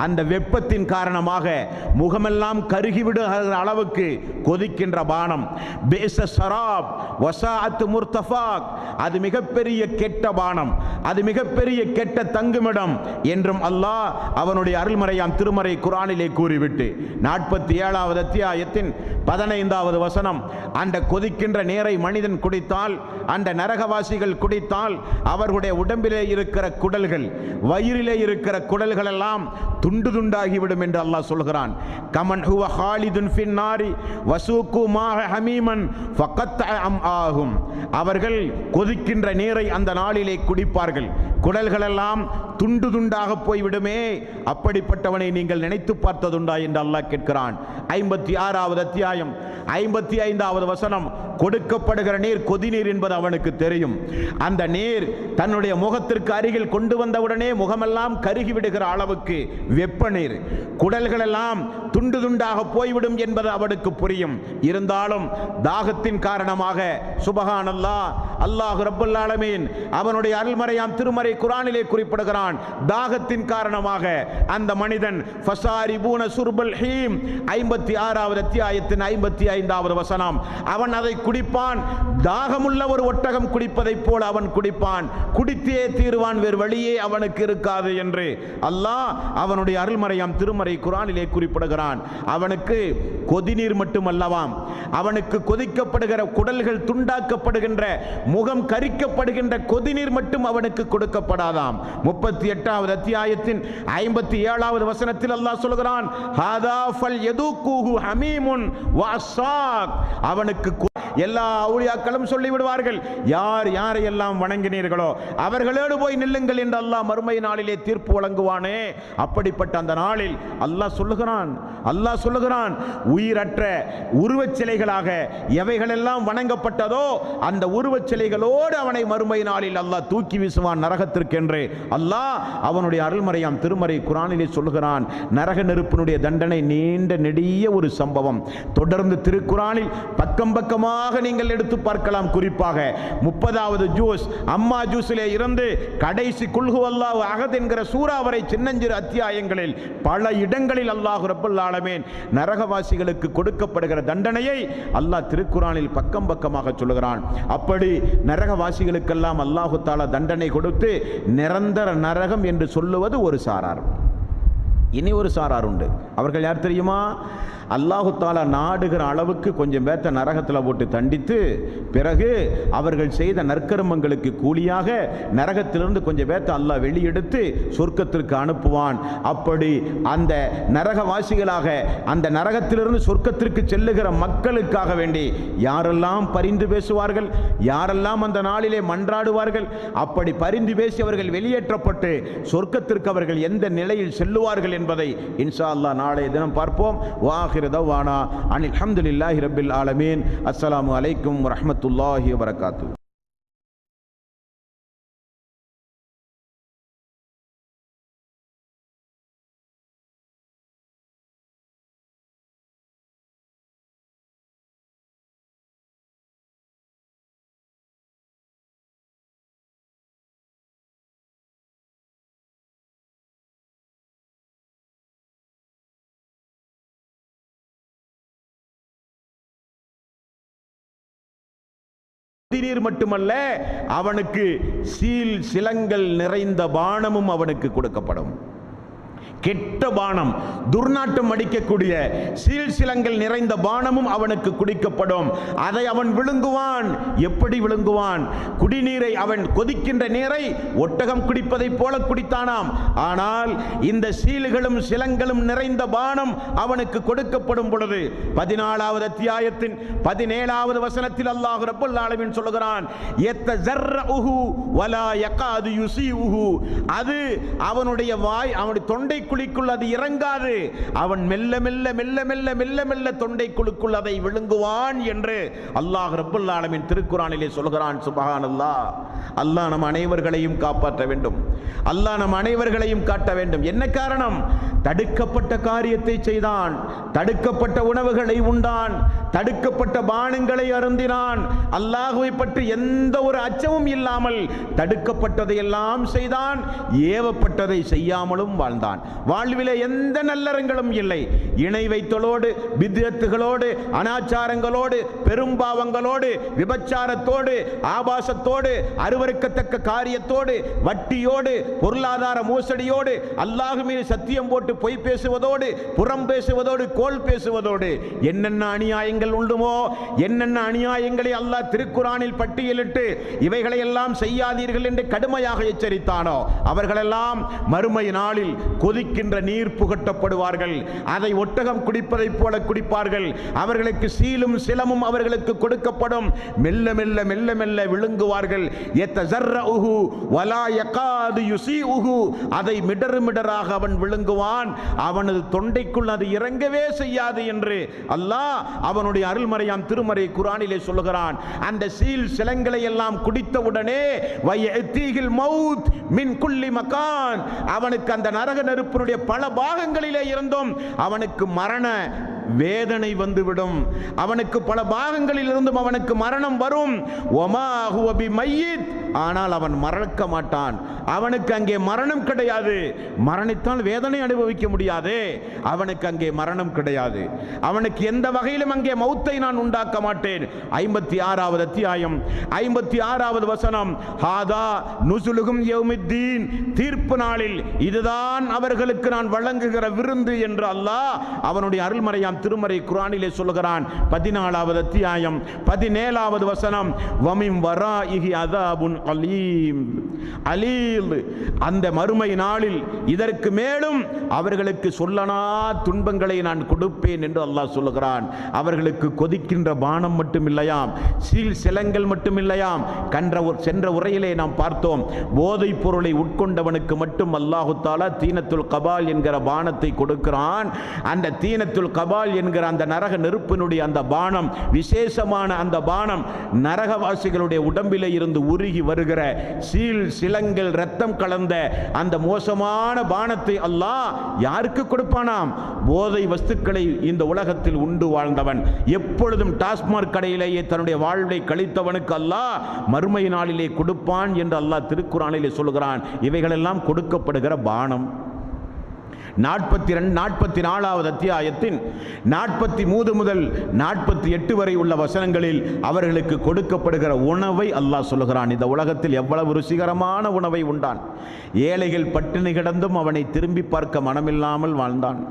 [SPEAKER 1] அந்த வெப்பத்தின் காரணமாக முகமெல்லாம் கருகிவிடுகிற அளவுக்கு கொதிக்கின்ற பானம். பேச சராப் வசாஅத் முர்தஃபாக். அது மிகப்பெரிய கெட்ட பானம், அது மிகப்பெரிய கெட்ட தங்குமிடம் என்றும் அல்லாஹ் அவனுடைய அருள்மறையாம் திருமறை குர்ஆனிலே கூறிவிட்டு 47வது அத்தியாயத்தின் 15வது வசனம், அந்த கொதிக்கின்ற நீரை மனிதன் குடித்தால், அந்த நரகவாசிகள் குடித்தால், அவர்களுடைய உடம்பிலே இருக்கிற குடல்கள், வயிறிலே இருக்கிற குடல்கள் எல்லாம் துண்டு துண்டாகிவிடும் என்று அல்லாஹ் சொல்கிறான். கமன் ஹுவ ஹாலிதுன் ஃபின்னாரி வசூக்கு மாக ஹமீமன் ஃபகத்அ அம்ஆஹும். அவர்கள் கொதிக்கின்ற நீரை அந்த நாளிலே குடிப்பார்கள். குடல்கள் எல்லாம் துண்டு துண்டாக போய்விடுமே. அப்படிப்பட்டவனை நீங்கள் நினைத்து பார்த்ததுண்டா என்று அல்லாஹ் கேட்கிறான். 56வது அத்தியாயம் 55வது வசனம், கொடுக்கப்படுகிற நீர் கொதிநீர் என்பது அவனுக்கு தெரியும். அந்த நீர் தன்னுடைய முகத்திற்கு அருகில் கொண்டு வந்தவுடனே முகமெல்லாம் கருகிவிடுகிற அளவுக்கு வெப்ப நீர், குடல்கள் எல்லாம் துண்டு துண்டாக போய்விடும் என்பது அவனுக்கு புரியும். இருந்தாலும் தாகத்தின் காரணமாக சுபஹானல்லாஹ், அல்லாஹ் ரப்பல் ஆலமீன் அவனுடைய அருள்மறையாம் திருமறை குர்ஆனிலே குறிப்பிடுகிறான். தாகத்தின் காரணமாக அந்த மனிதன் ஃபசாரிபூன சுர்பல் ஹீம் 56வது அத்தியாயத்தின் 55வது வசனம், அவன் அதை குடிப்பான். தாகமுள்ள ஒரு ஒட்டகம் குடிப்பதைப் போல அவன் குடிப்பான். குடித்தே தீருவான், வேறு வழியே அவனுக்கு இருக்காது என்று அல்லாஹ் அவனுடைய அருள்மறையாம் திருமறை குர்ஆனிலே குறிப்பிடுகிறான். அவனுக்கு கொதிநீர் மட்டுமல்லவாம், அவனுக்கு கொதிக்கப்படுகிற குடல்கள் துண்டாக்கப்படுகின்ற, முகம் கரிக்கப்படுகின்ற கொதிநீர் மட்டும் அவனுக்கு கொடுக்கப்படாதாம். 38வது அத்தியாயத்தின் 57வது வசனத்தில் அல்லாஹ் சொல்கிறான், ஹாதா ஃபல் யதுகுஹு ஹமீமுன் வஅஸாக். அவனுக்கு எல்லா அவுலியாக்களும் சொல்லிவிடுவார்கள், யார் யாரையெல்லாம் வணங்கினீர்களோ அவர்களோடு போய் நில்லுங்கள் என்று அல்லாஹ் மறுமை நாளிலே தீர்ப்பு வழங்குவானே. அப்படிப்பட்ட அந்த நாளில் அல்லாஹ் சொல்லுகிறான், உயிரற்ற உருவச் சிலைகளாக எவைகளெல்லாம் வணங்கப்பட்டதோ அந்த உருவச் சிலைகளோடு அவனை மறுமை நாளில் அல்லாஹ் தூக்கி வீசுவான் நரகத்திற்கு என்று அல்லாஹ் அவனுடைய அருள்மறையாம் திருமறை குர்ஆனிலே சொல்கிறான். நரக நெருப்பினுடைய தண்டனை நீண்ட நெடிய ஒரு சம்பவம். தொடர்ந்து திருக்குர்ஆனில் பக்கம் பக்கமாக ஒவ்வொன்றாக நீங்கள் எடுத்து பார்க்கலாம். குறிப்பாக 30வது ஜூஸ் அம்மா ஜூஸிலே இருந்து கடைசி குல் ஹுவல்லாஹு அஹத் என்கிற சூரா வரை சின்னஞ்சிறு அத்தியாயங்களில் பல இடங்களில் அல்லாஹ் ரப்பல் ஆலமீன் நரகவாசிகளுக்கு கொடுக்கப்படுகிற தண்டனையை அல்லாஹ் திருக்குர்ஆனில் பக்கம் பக்கமாக சொல்லுகிறான். அப்படி நரகவாசிகளுக்கெல்லாம் அல்லாஹு தஆலா தண்டனை கொடுத்து நிரந்தர நரகம் என்று சொல்லுவது ஒரு சாரார். இனி ஒரு சாரார் உண்டு. அவர்கள் யார் தெரியுமா? அல்லாஹு தாலா நாடுகிற அளவுக்கு கொஞ்சம் பேர்த்த நரகத்தில் போட்டு தண்டித்து பிறகு அவர்கள் செய்த நற்கர்மங்களுக்கு கூலியாக நரகத்திலிருந்து கொஞ்சம் பேர்த்த அல்லாஹ் வெளியெடுத்து சொர்க்கத்திற்கு அனுப்புவான். அப்படி அந்த நரகவாசிகளாக அந்த நரகத்திலிருந்து சொர்க்கத்திற்கு செல்லுகிற மக்களுக்காக வேண்டி யாரெல்லாம் பரிந்து பேசுவார்கள், யாரெல்லாம் அந்த நாளிலே மன்றாடுவார்கள், அப்படி பரிந்து பேசி அவர்கள் வெளியேற்றப்பட்டு சொர்க்கத்திற்கு அவர்கள் எந்த நிலையில் செல்லுவார்கள் என்பதை இன்ஷா அல்லாஹ் நாளைய தினம் பார்ப்போம். வாஹிரு தவானா அனில் ஹம்துலில்லாஹி ரப்பில் ஆலமீன். அஸ்ஸலாமு அலைக்கும் வரஹ்மத்துல்லாஹி வபரகாத்துஹு. நீர் மட்டுமல்ல, அவனுக்கு சீல் சிலங்கள் நிறைந்த பானமும் அவனுக்கு கொடுக்கப்படும். கெட்ட பானம், துர்நாற்றம் அடிக்கக்கூடிய சீல் சிலங்கள் நிறைந்த பானமும் அவனுக்கு குடிக்கப்படும். அதை அவன் விழுங்குவான். எப்படி விழுங்குவான்? குடிநீரை அவன் கொதிக்கின்ற நீரை ஒட்டகம் குடிப்பதை போல குடித்தானாம். ஆனால் இந்த சீல்களும் சிலங்களும் நிறைந்த பானம் அவனுக்கு கொடுக்கப்படும் பொழுது 14வது அத்தியாயத்தின் 17வது வசனத்தில் அல்லாஹ் ரப்பல் ஆலமீன் சொல்கிறான், யத்தஸர்ரஉஹு வலா யகாது யுஸீஉஹு. அது அவனுடைய வாய், அவனுடைய தொண்டை குழிக்குள் அது இறங்காது. அவன் மெல்ல மெல்ல மெல்ல மெல்ல மெல்ல மெல்ல தொண்டை குழிக்குள் அதை விழுங்குவான் என்று அல்லாஹ் ரப்பல் ஆலமீன் திருக்குர்ஆனிலே சொல்கிறான். சுப்ஹானல்லாஹ். அல்லாஹ் நம் அனைவர்களையும் காப்பாற்ற வேண்டும். அல்லாஹ் நம் அனைவர்களையும் காட்ட வேண்டும். என்ன காரணம்? தடுக்கப்பட்ட காரியத்தை செய்தான், தடுக்கப்பட்ட உணவுகளை உண்டான், தடுக்கப்பட்ட பானங்களை அருந்தினான். அல்லாஹ்வை பற்றி எந்த ஒரு அச்சமும் இல்லாமல் தடுக்கப்பட்டதை எல்லாம் செய்தான், ஏவப்பட்டதை செய்யாமலும் வாழ்ந்தான். வாழ்விலே எந்த நல்லறங்களும் இல்லை. இணை வைத்தலோடு, பித்அத்துகளோடு, அனாச்சாரங்களோடு, பெரும்பாவங்களோடு, விபச்சாரத்தோடு, ஆபாசத்தோடு, அருவருக்கத்தக்க காரியத்தோடு, வட்டியோடு, பொருளாதார மோசடியோடு, அல்லாஹ் மீது சத்தியம் போட்டு பொய் பேசுவதோடு, புறம் பேசுவதோடு, கோல் பேசுவதோடு என்னென்ன அநியாயங்கள் உண்டுமோ, என்னென்ன அநியாயங்களை அல்லாஹ் திருக்குர்ஆனில் பட்டியலிட்டு இவைகளை எல்லாம் செய்யாதீர்கள் என்று கடுமையாக எச்சரித்தானோ அவர்களெல்லாம் மறுமை நாளில் கொதிக்கின்ற நீர் புகட்டப்படுவார்கள். அதை ஒட்டகம் குடிப்பதைப் போல குடிப்பார்கள். அவர்களுக்கு சீலும் சிலமும் அவர்களுக்கு கொடுக்கப்படும். மெல்ல மெல்ல மெல்ல மெல்ல விழுங்குவார்கள். யத்தஸர்ரஉஹு வலா யகாது யுஸீஉஹு. அதை மிடறு மிடராக அவன் விழுங்குவான். அவனது தொண்டைக்குள் அது இறங்கவே செய்யாது என்று அல்லாஹ் அவனுடைய அருள்மறையாம் திருமறை குர்ஆனிலே சொல்லுகிறான். அந்த சீல் சிலங்களை எல்லாம் குடித்தவுடனே வயதீஹில் மௌத் மின் குல்லி மகான். அவனுக்கு அந்த நரக நெருப்பினுடைய பல பாகங்களிலே இருந்தும் அவனுக்கு மரண வேதனை வந்துவிடும். அவனுக்கு பல பாகங்களில் இருந்தும் அவனுக்கு மரணம் வரும். ஒமா ஹுவ பிமையித். ஆனால் அவன் மறக்க மாட்டான். அவனுக்கு அங்கே மரணம் கிடையாது. மரணித்தால் வேதனை அனுபவிக்க முடியாது. அவனுக்கு அங்கே மரணம் கிடையாது. அவனுக்கு எந்த வகையிலும் அங்கே மௌத்தை நான் உண்டாக்க மாட்டேன். 56வது அத்தியாயம் 56வது வசனம், ஹாதா நுசுலுகும் யௌமித்தீன். தீர்ப்பு நாளில் இதுதான் அவர்களுக்கு நான் வழங்குகிற விருந்து என்று அல்லாஹ் அவனுடைய அருள்மறையாம் திருமறை குர்ஆனிலே சொல்லுகிறான். 14வது அத்தியாயம் 17வது வசனம், வமின் வராஇஹி அஸாபுன் அலீம். அலீல். அந்த மறுமை நாளில் இதற்கு மேலும் அவர்களுக்கு சொல்லனா துன்பங்களை நான் கொடுப்பேன் என்று அல்லாஹ் சொல்லுகிறான். அவர்களுக்கு கொதிக்கின்ற பானம் மட்டும் இல்லையாம், சீல் சிலங்கள் மட்டும் இல்லையாம். சென்ற உரையிலே நாம் பார்த்தோம், போதைப் பொருளை உட்கொண்டவனுக்கு மட்டும் அல்லாஹு தஆலா தீனத்துல் கபால் என்கிற பானத்தை கொடுக்கிறான். அந்த தீனத்துல் கபால் அன்பால் என்கிற அந்த நரக நெருப்பினுடைய அந்த பானம், விசேஷமான அந்த பானம் நரகவாசிகளுடைய உடம்பிலே இருந்து உருகி வருகிற சிலங்கள் ரத்தம் கலந்த அந்த மோசமான பானத்தை அல்லாஹ் யாருக்கு கொடுப்பானாம்? போதை வஸ்துக்களை இந்த உலகத்தில் உண்டு வாழ்ந்தவன், எப்பொழுதும் டாஸ்மாக் கடையிலேயே தன்னுடைய வாழ்வை கழித்தவனுக்கு அல்லாஹ் மறுமை நாளிலே கொடுப்பான் என்று அல்லாஹ் திருக்குர்ஆனிலே சொல்கிறான். இவைகளெல்லாம் கொடுக்கப்படுகிற பானம். 44வது அத்தியாயத்தின் 43 முதல் 48 வரை உள்ள வசனங்களில் அவர்களுக்கு கொடுக்கப்படுகிற உணவை அல்லாஹ் சொல்கிறான். இந்த உலகத்தில் எவ்வளவு ருசிகரமான உணவை உண்டான். ஏழைகள் பட்டினி கிடந்தும் அவனை திரும்பி பார்க்க மனமில்லாமல் வாழ்ந்தான்.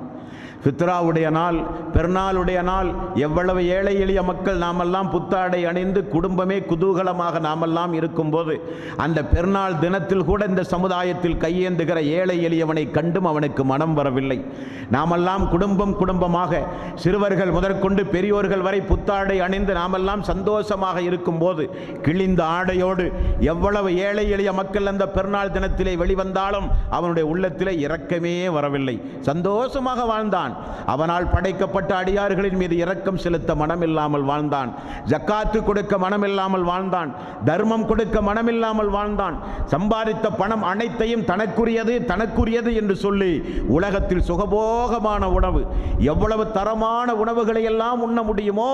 [SPEAKER 1] ஃபித்ராவுடைய நாள், பெருநாளுடைய நாள், எவ்வளவு ஏழை எளிய மக்கள் நாமெல்லாம் புத்தாடை அணிந்து குடும்பமே குதூகலமாக நாமெல்லாம் இருக்கும்போது அந்த பெருநாள் தினத்தில் கூட இந்த சமுதாயத்தில் கையேந்துகிற ஏழை எளியவனை கண்டும் அவனுக்கு மனம் வரவில்லை. நாமெல்லாம் குடும்பமாக சிறுவர்கள் முதற்கொண்டு பெரியோர்கள் வரை புத்தாடை அணிந்து நாமெல்லாம் சந்தோஷமாக இருக்கும்போது கிழிந்த ஆடையோடு எவ்வளவு ஏழை எளிய மக்கள் அந்த பெருநாள் தினத்திலே வெளிவந்தாலும் அவனுடைய உள்ளத்திலே இரக்கமே வரவில்லை. சந்தோஷமாக வாழ்ந்தான். அவனால் படைக்கப்பட்ட அடியார்களின் மீது இரக்கம் செலுத்த மனமில்லாமல் வாழ்ந்தான். ஜக்காத்து கொடுக்க மனமில்லாமல் வாழ்ந்தான். தர்மம் கொடுக்க மனமில்லாமல் வாழ்ந்தான். சம்பாதித்த பணம் அனைத்தையும் தனக்குரியது என்று சொல்லி உலகத்தில் சுகபோகமான உணவு, எவ்வளவு தரமான உணவுகளை எல்லாம் உண்ண முடியுமோ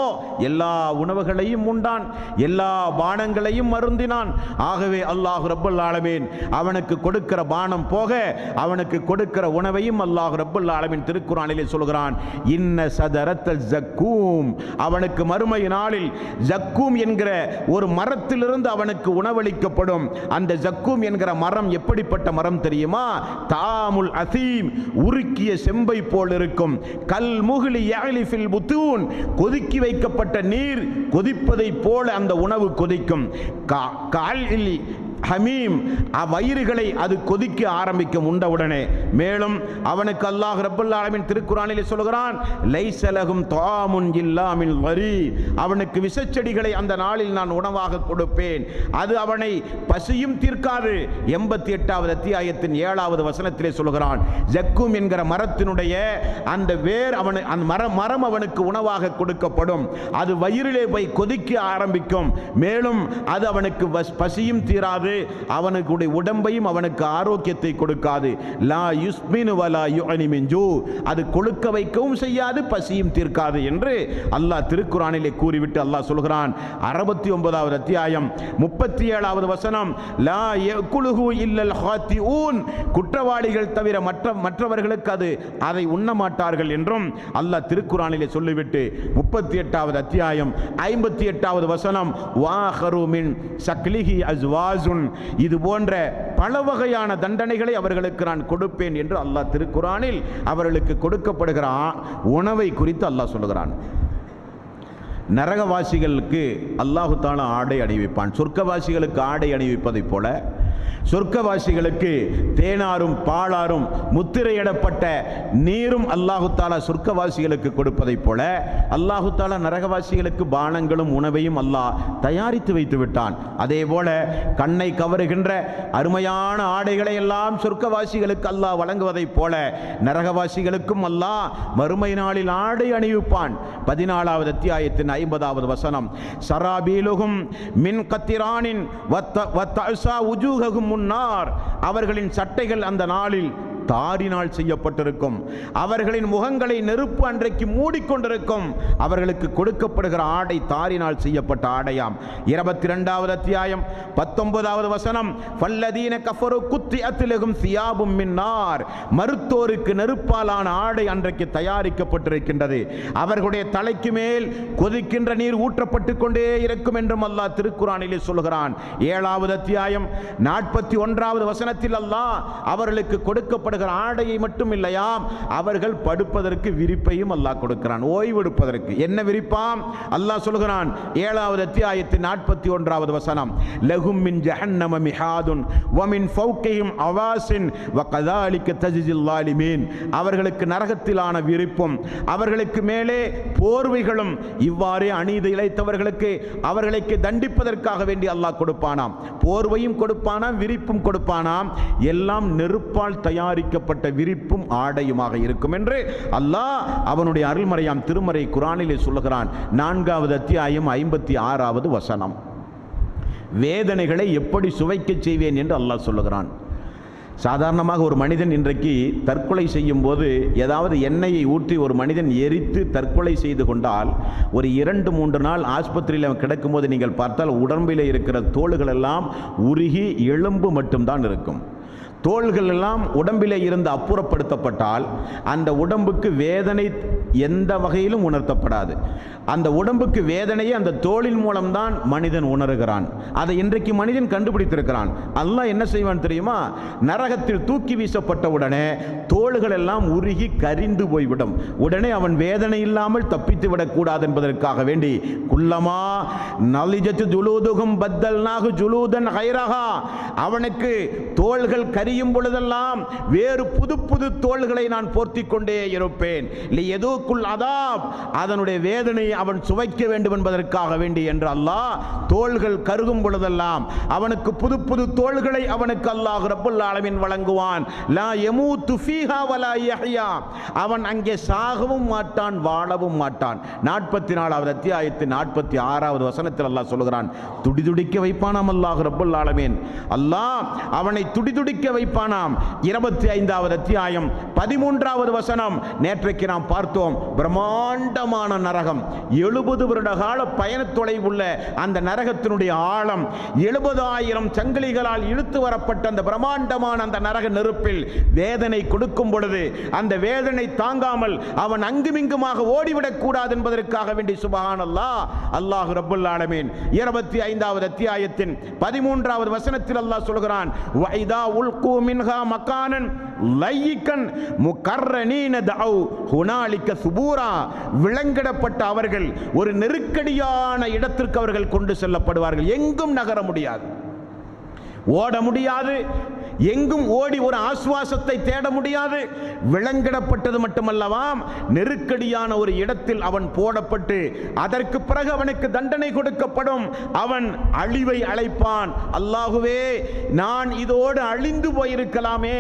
[SPEAKER 1] எல்லா உணவுகளையும் உண்டான், எல்லா பானங்களையும் அருந்தினான். ஆகவே அல்லாஹ் ரப்பல் ஆலமீன் அவனுக்கு கொடுக்கிற பானம் போக அவனுக்கு கொடுக்கிற உணவையும் அல்லாஹ் ரப்பல் ஆலமீன் திருக்குர்ஆனிலே சொல்கிறான். இன்ன சதரத்தல் ஜக்கூம், அவனுக்கு மறுமை நாளில் ஜக்கூம் என்கிற ஒரு மரத்திலிருந்து அவனுக்கு உணவளிக்கப்படும். அந்த ஜக்கூம் என்கிற மரம் எப்படிப்பட்ட மரம் தெரியுமா? தாமுல் அசீம், உருக்கிய செம்பை போல் இருக்கும். கல் முஹ்லி யஅலி ஃபில் புத்தூன், கொதிக்கி வைக்கப்பட்ட நீர் கொதிப்பதை போல அந்த உணவு கொதிக்கும். கால் ஹமீம், வயிறுகளை அது கொதிக்க ஆரம்பிக்கும் உண்டவுடனே. மேலும் அவனுக்கு அல்லாஹ் ரப்பல் ஆலமீன் திருக்குர்ஆனிலே சொல்கிறான், லைஸ லஹும் தஆமுன் இல்லா மின் வரி, அவனுக்கு விஷச்செடிகளை அந்த நாளில் நான் உணவாக கொடுப்பேன். அது அவனை பசியும் தீர்க்காது. 88வது அத்தியாயத்தின் 7வது வசனத்திலே சொல்கிறான், ஜக்கூம் என்கிற மரத்தினுடைய அந்த வேர் அந்த மரம் அவனுக்கு உணவாக கொடுக்கப்படும். அது வயிறிலே போய் கொதிக்க ஆரம்பிக்கும். மேலும் அது அவனுக்கு பசியும் தீராது, அவனுடைய உடம்பையும் அவனுக்கு ஆரோக்கியத்தை கொடுக்காது. லா யுஸ்மினு வலா யுஅனி மின் ஜூ, அது கொழுக்க வைக்கவும் செய்யாது, பசியும் தீர்க்காது என்று அல்லாஹ் திருக்குர்ஆனிலே கூறிவிட்டு அல்லாஹ் சொல்கிறான். 69வது அத்தியாயம் 37வது வசனம், லா யகுலுஹு இல்லல் ஹாத்திஊன், குற்றவாளிகள் தவிர மற்றவர்களுக்கு அதை உண்ண மாட்டார்கள் என்றும் அல்லாஹ் திருக்குர்ஆனிலே சொல்லிவிட்டு 38வது அத்தியாயம் 58வது வசனம், வாஹரு மின் ஷக்லிஹி அஸ்வாஜுன், இது போன்ற பல வகையான தண்டனைகளை அவர்களுக்கு நான் கொடுப்பேன் என்று அல்லாஹ் திருக்குர்ஆனில் அவர்களுக்கு கொடுக்கப்படுகிற உணவை குறித்து அல்லாஹ் சொல்கிறான். நரகவாசிகளுக்கு அல்லாஹு தஆலா ஆடை அணிவிப்பான். சொர்க்கவாசிகளுக்கு ஆடை அணிவிப்பதைப் போல சொர்க்கவாசிகளுக்கு தேனாரும் பாலாரும் முத்திரையிடப்பட்ட நீரும் அல்லாஹு தஆலா சொர்க்கவாசிகளுக்கு கொடுப்பதைப் போல அல்லாஹு தஆலா நரகவாசிகளுக்கு பானங்களும் உணவையும் அல்லாஹ் தயாரித்து வைத்து விட்டான். அதே போல கண்ணை கவருகின்ற அருமையான ஆடைகளை எல்லாம் சொர்க்கவாசிகளுக்கு அல்லாஹ் வழங்குவதைப் போல நரகவாசிகளுக்கும் அல்லாஹ் மறுமை நாளில் ஆடை அணிவிப்பான். 14வது அத்தியாயத்தின் 50வது வசனம், சராபீலுஹும் மின் கத்திரானின் வத்தஅஸா உஜூஹஹும் முன்னார், அவர்களின் சட்டைகள் அந்த நாளில் தாரினால் செய்யப்பட்டிருக்கும். அவர்களின் முகங்களை நெருப்பு அன்றைக்கு மூடிக்கொண்டிருக்கும். அவர்களுக்கு கொடுக்கப்படுகிற ஆடை தாரினால் செய்யப்பட்ட ஆடையாம். 22வது அத்தியாயம் 19வது வசனம், ஃபல்லதீன கஃபரு குத்திஅத் லஹும் சியாபும் மின் நார், மருத்தோருக்கு நெருப்பாலான ஆடை அன்றைக்கு தயாரிக்கப்பட்டிருக்கின்றது. அவர்களுடைய தலைக்கு மேல் கொதிக்கின்ற நீர் ஊற்றப்பட்டு கொண்டே இருக்கும் என்றும் அல்லாஹ் திருக்குர்ஆனிலே சொல்கிறான். 7வது அத்தியாயம் 41வது வசனத்தில் அல்லாஹ் அவர்களுக்கு கொடுக்கப்படுகிற ஆடையை மட்டும் இல்லையாம், அவர்கள் படுப்பதற்கு விரிப்பையும் அல்லாஹ் கொடுக்கிறான், ஓய்வெடுப்பதற்கு. என்ன விரிப்பாம்? அல்லாஹ் சொல்கிறான் 7வது அத்தியாயத்தின் 41வது வசனம், லஹும் மின் ஜஹன்னம மிஹாதுன் வ மின் ஃபௌகிஹிம் அவாசின் வ கஸாலிக தஜ்ஸில் ஸாலிமீன், அவர்களுக்கு நரகத்திலான விரிப்பும் அவர்களுக்கு மேலே போர்வைகளும் இவ்வாறே அநீதி இழைத்தவர்களுக்கு அவர்களுக்கு தண்டிப்பதற்காக வேண்டி அல்லாஹ் கொடுப்பானாம். போர்வையும் கொடுப்பானாம், விரிப்பும் கொடுப்பானாம். எல்லாம் நெருப்பால் தயாரி பராமரிக்கப்பட்ட விரிப்பும் ஆடையுமாக இருக்கும் என்று அல்லாஹ் அவனுடைய அருள்மறையாம் திருமறை குர்ஆனிலே சொல்லுகிறான். 4வது அத்தியாயம் 56வது வசனம். வேதனைகளை எப்படி சுவைக்க செய்வேன் என்று அல்லாஹ் சொல்லுகிறான். சாதாரணமாக ஒரு மனிதன் இன்றைக்கு தற்கொலை செய்யும் போது ஏதாவது எண்ணெயை ஊற்றி ஒரு மனிதன் எரித்து தற்கொலை செய்து கொண்டால் ஒரு 2-3 நாள் ஆஸ்பத்திரியில் கிடக்கும்போது நீங்கள் பார்த்தால் உடம்பில் இருக்கிற தோள்கள் எல்லாம் உருகி எலும்பு மட்டும்தான் இருக்கும். தோள்கள் எல்லாம் உடம்பிலே இருந்து அப்புறப்படுத்தப்பட்டால் அந்த உடம்புக்கு வேதனை எந்த வகையிலும் உணர்த்தப்படாது. அந்த உடம்புக்கு வேதனையை அந்த தோளின் மூலம்தான் மனிதன் உணர்கிறான். அதை இன்றைக்கு மனிதன் கண்டுபிடித்திருக்கிறான். அல்லாஹ் என்ன செய்வான் தெரியுமா? நரகத்தில் தூக்கி வீசப்பட்ட உடனே தோள்கள் எல்லாம் உருகி கரிந்து போய்விடும். உடனே அவன் வேதனை இல்லாமல் தப்பித்து விடக்கூடாது என்பதற்காக வேண்டி குல்லமா நலிஜத்து ஜுலூதுகும் பத்தல்நாகு ஜுலூதன் ஹைரஹா, அவனுக்கு தோள்கள் கரியும் பொழுதெல்லாம் வேறு புது புது தோள்களை நான் போர்த்தி கொண்டே இருப்பேன். எதுக்குள் அதாப், அதனுடைய வேதனை அவன் சுவைக்க வேண்டும் என்பதற்காக வேண்டி என்று அல்லாஹ் தோள்கள் கருகும் பொழுதெல்லாம் அவனுக்கு புது புது தோள்களை அவனுக்கு அல்லாஹ் ரப்பல் ஆலமீன் வழங்குவான். லா யமூது ஃபீஹா வலா யஹ்யா, அவன் அங்கே சாகவும் மாட்டான் வாழவும் மாட்டான். 44வது அத்தியாயத்தின் 46வது வசனத்தில் அல்லாஹ் சொல்கிறான், துடிதுடிக்க வைப்பானாம் அல்லாஹ் ரப்பல் ஆலமீன். அல்லாஹ் அவனை துடிதுடிக்க வைப்பானாம். 25வது அத்தியாயம் 13வது வசனம். நேற்றைக்கு நாம் பார்த்தோம், பிரம்மாண்டமான நரகம், 70 வருட கால பயண தொலைவுள்ள அந்த நரகத்தினுடைய ஆழம், 70,000 சங்கிலிகளால் இழுத்து வரப்பட்ட அந்த பிரம்மாண்டமான அந்த நரக நெருப்பில் வேதனை கொடுக்கும் பொழுது அந்த வேதனை தாங்காமல் அவன் அங்குமிங்குமாக ஓடிவிடக் கூடாது என்பதற்காக வேண்டி சுப்ஹானல்லாஹ் அல்லாஹ் ரப்பல் ஆலமீன் 25வது அத்தியாயத்தின் 13வது வசனத்தில் அல்லாஹ் சொல்கிறான், வைதா உல்கு மின்ஹா மகானன் லையிகன் முகர்ரனீன தஅவ் ஹுனாலிக சுபூரா, விலங்கிடப்பட்ட அவர்கள் ஒரு நெருக்கடியான இடத்திற்கு அவர்கள் கொண்டு செல்லப்படுவார்கள். எங்கும் நகர முடியாது, ஓட முடியாது, எங்கும் ஓடி ஒரு ஆசுவாசத்தை தேட முடியாது. விலங்கிடப்பட்டது மட்டுமல்லவாம், நெருக்கடியான ஒரு இடத்தில் அவன் போடப்பட்டு அதற்கு பிறகு அவனுக்கு தண்டனை கொடுக்கப்படும். அவன் அழிவை அழைப்பான். அல்லாஹுவே, நான் இதோடு அழிந்து போயிருக்கலாமே,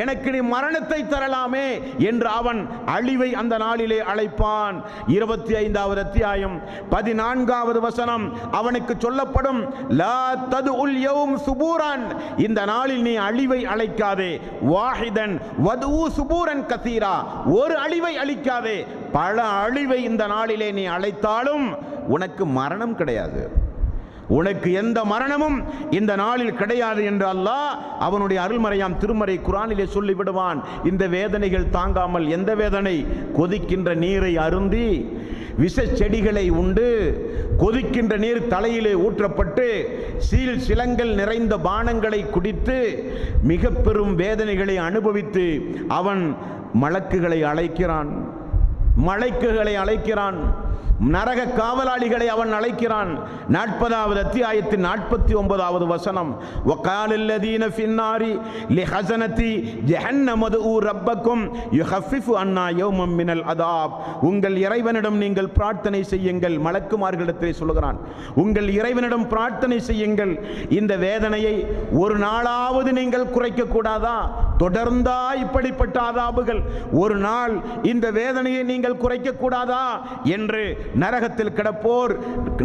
[SPEAKER 1] எனக்கு நீ மரணத்தை தரலாமே என்று அவன் அழிவை அந்த நாளிலே அழைப்பான். 25வது அத்தியாயம் 14வது வசனம் அவனுக்கு சொல்லப்படும், லா ததுல் யௌம் சுபூரன், இந்த நாளில் நீ அழிவை அழைக்காதே, வாஹிதன் வதூ சுபூரன் கதீரா, ஒரு அழிவை அளிக்காதே, பல அழிவை இந்த நாளிலே நீ அழைத்தாலும் உனக்கு மரணம் கிடையாது, உனக்கு எந்த மரணமும் இந்த நாளில் கிடையாது என்று அல்லாஹ் அவனுடைய அருள்மறையாம் திருமறை குர்ஆனிலே சொல்லிவிடுவான். இந்த வேதனைகள் தாங்காமல், எந்த வேதனை? கொதிக்கின்ற நீரை அருந்தி விஷ செடிகளை உண்டு, கொதிக்கின்ற நீர் தலையிலே ஊற்றப்பட்டு சீல் சிலங்கள் நிறைந்த பானங்களை குடித்து மிக பெரும் வேதனைகளை அனுபவித்து அவன் மலக்குகளை அழைக்கிறான், மலைக்குகளை அழைக்கிறான், நரக காவலாளிகளை அவன் அழைக்கிறான். 40வது அத்தியாயத்தின் 49வது வசனம், வகாலல்லதீன ஃபின்னாரி லிஹஸனதி ஜஹன்னம துஉ ரப்பக்கும் யுஹஃபிஃபு அன்னா யௌமம் மினல் அதாப், உங்கள் இறைவனிடம் நீங்கள் பிரார்த்தனை செய்யுங்கள். மலக்குமார்களிடத்தில் சொல்கிறான், உங்கள் இறைவனிடம் பிரார்த்தனை செய்யுங்கள், இந்த வேதனையை ஒரு நாளாவது நீங்கள் குறைக்க கூடாதா? தொடர்ந்தா இப்படிப்பட்ட அதாபுகள்? ஒரு நாள் இந்த வேதனையை நீங்கள் குறைக்க கூடாதா என்று நரகத்தில் கிடப்போர்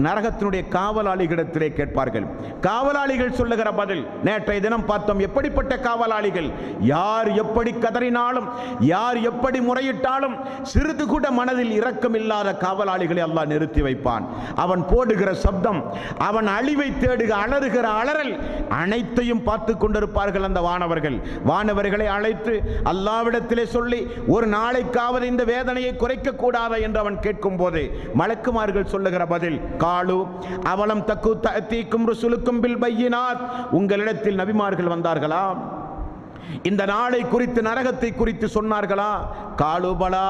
[SPEAKER 1] நரகத்தினுடைய காவலாளிகளிடத்திலே கேட்பார்கள். காவலாளிகள் சொல்லுகிற பதில் நேற்றைய தினம் பார்த்தோம். எப்படிப்பட்ட காவலாளிகள்? யார் எப்படி கதறினாலும், யார் எப்படி முறையிட்டாலும் சிறிது கூட மனதில் இரக்கம் இல்லாத காவலாளிகளை அல்லாஹ் நிறுத்தி வைப்பான். அவன் போடுகிற சப்தம், அவன் அழிவை தேடுக அலறுகிற அலறல் அனைத்தையும் பார்த்து கொண்டிருப்பார்கள் அந்த வானவர்கள். வானவர்களை அழைத்து அல்லாஹ்விடத்திலே சொல்லி, ஒரு நாளைக்காவது இந்த வேதனையை குறைக்க கூடாதா என்று அவன் கேட்கும் போது மலக்குமார்கள் சொல்லுகிற பதில், காலு அவலம் தக்கு தீக்கும் ருசுலுக்கும் பில் பையினாத், உங்களிடத்தில் நபிமார்கள் வந்தார்களா? இந்த நாளை குறித்து, நரகத்தை குறித்து சொன்னார்களா? காலுபலா,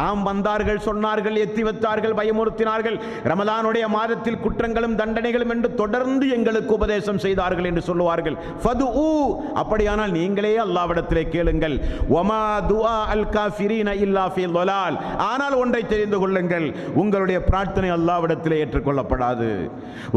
[SPEAKER 1] ஆம் வந்தார்கள், சொன்னார்கள், எத்தி வைத்தார்கள், பயமுறுத்தினார்கள், ரமலானுடைய மாதத்தில் குற்றங்களும் தண்டனைகளும் என்று தொடர்ந்து எங்களுக்கு உபதேசம் செய்தார்கள் என்று சொல்லுவார்கள். ஃபதுஉ, அப்படியானால் நீங்களே அல்லாஹ்விடத்திலே கேளுங்கள். வமா துஆ அல் காஃபிரீன இல்லா ஃபீ ضلال, ஆனால் ஒன்றை தெரிந்து கொள்ளுங்கள், உங்களுடைய பிரார்த்தனை அல்லாஹ்விடத்திலே ஏற்றுக்கொள்ளப்படாது.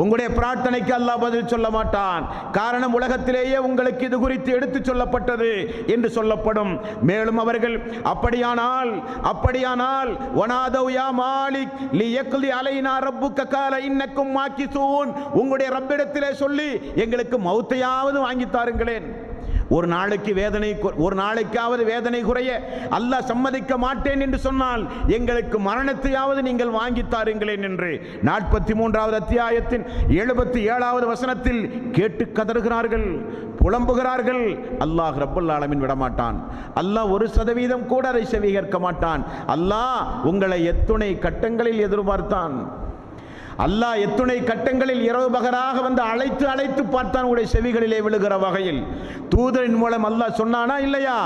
[SPEAKER 1] உங்களுடைய பிரார்த்தனைக்கு அல்லாஹ் பதில் சொல்ல மாட்டான். காரணம், உலகத்திலேயே உங்களுக்கு இது குறித்து எடுத்துச் சொல்லப்பட்ட விட்டது என்று சொல்லப்படும். மேலும் அவர்கள் அப்படியானால் வனாதவ் யா மாலிக் லியக்லி அலைனா ரப்புக கால இன்னக்கும் மாக்கிசூன், உங்களுடைய ரப்பிடத்திலே சொல்லி எங்களுக்கு மௌத்தையாவது வாங்கி தாருங்களேன். ஒரு நாளைக்காவது வேதனை குறைய அல்லாஹ் சம்மதிக்க மாட்டேன் என்று சொன்னால் எங்களுக்கு மரணத்தையாவது நீங்கள் வாங்கி தாருங்களேன் என்று 43வது அத்தியாயத்தின் 77வது வசனத்தில் கேட்டு கதறுகிறார்கள், புலம்புகிறார்கள். அல்லாஹ் ரப்பல் ஆலமீன் விடமாட்டான். அல்லாஹ் 1% கூட அதை செவிகேற்க மாட்டான். அல்லாஹ் உங்களை எத்துணை கட்டங்களில் எதிர்பார்த்தான். அல்லாஹ் எத்துணை கட்டங்களில் இரவு பகராக வந்து அழைத்து பார்த்தான் உடைய செவிகளிலே விழுகிற வகையில். தூதரின் மூலம் அல்லாஹ் சொன்னானா இல்லையா?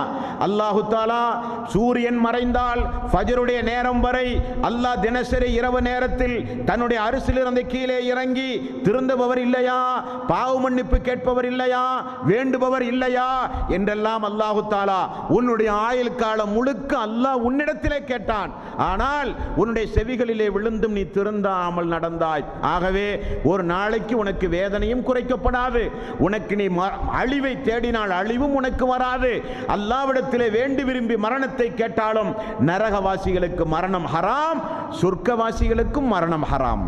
[SPEAKER 1] அல்லாஹு தாலா சூரியன் மறைந்தால் ஃபஜ்ருடைய நேரம் வரை அல்லாஹ் தினசரி இரவு நேரத்தில் தன்னுடைய அரிசிலிருந்து கீழே இறங்கி திருந்துபவர் இல்லையா, பாவ மன்னிப்பு கேட்பவர் இல்லையா, வேண்டுபவர் இல்லையா என்றெல்லாம் அல்லாஹு தாலா உன்னுடைய ஆயுள் காலம் முழுக்க அல்லாஹ் உன்னிடத்திலே கேட்டான். ஆனால் உன்னுடைய செவிகளிலே விழுந்தும் நீ திருந்தாமல் நடந்த. ஆகவே ஒரு நாளைக்கு உனக்கு வேதனையும் குறைக்கப்படாது, உனக்கு நீ அழிவை தேடினால் அழிவும் உனக்கு வராது. அல்லாஹ்விடத்திலே வேண்டி விரும்பி மரணத்தை கேட்டாலும் நரகவாசிகளுக்கு மரணம் ஹராம், சொர்க்கவாசிகளுக்கும் மரணம் ஹராம்.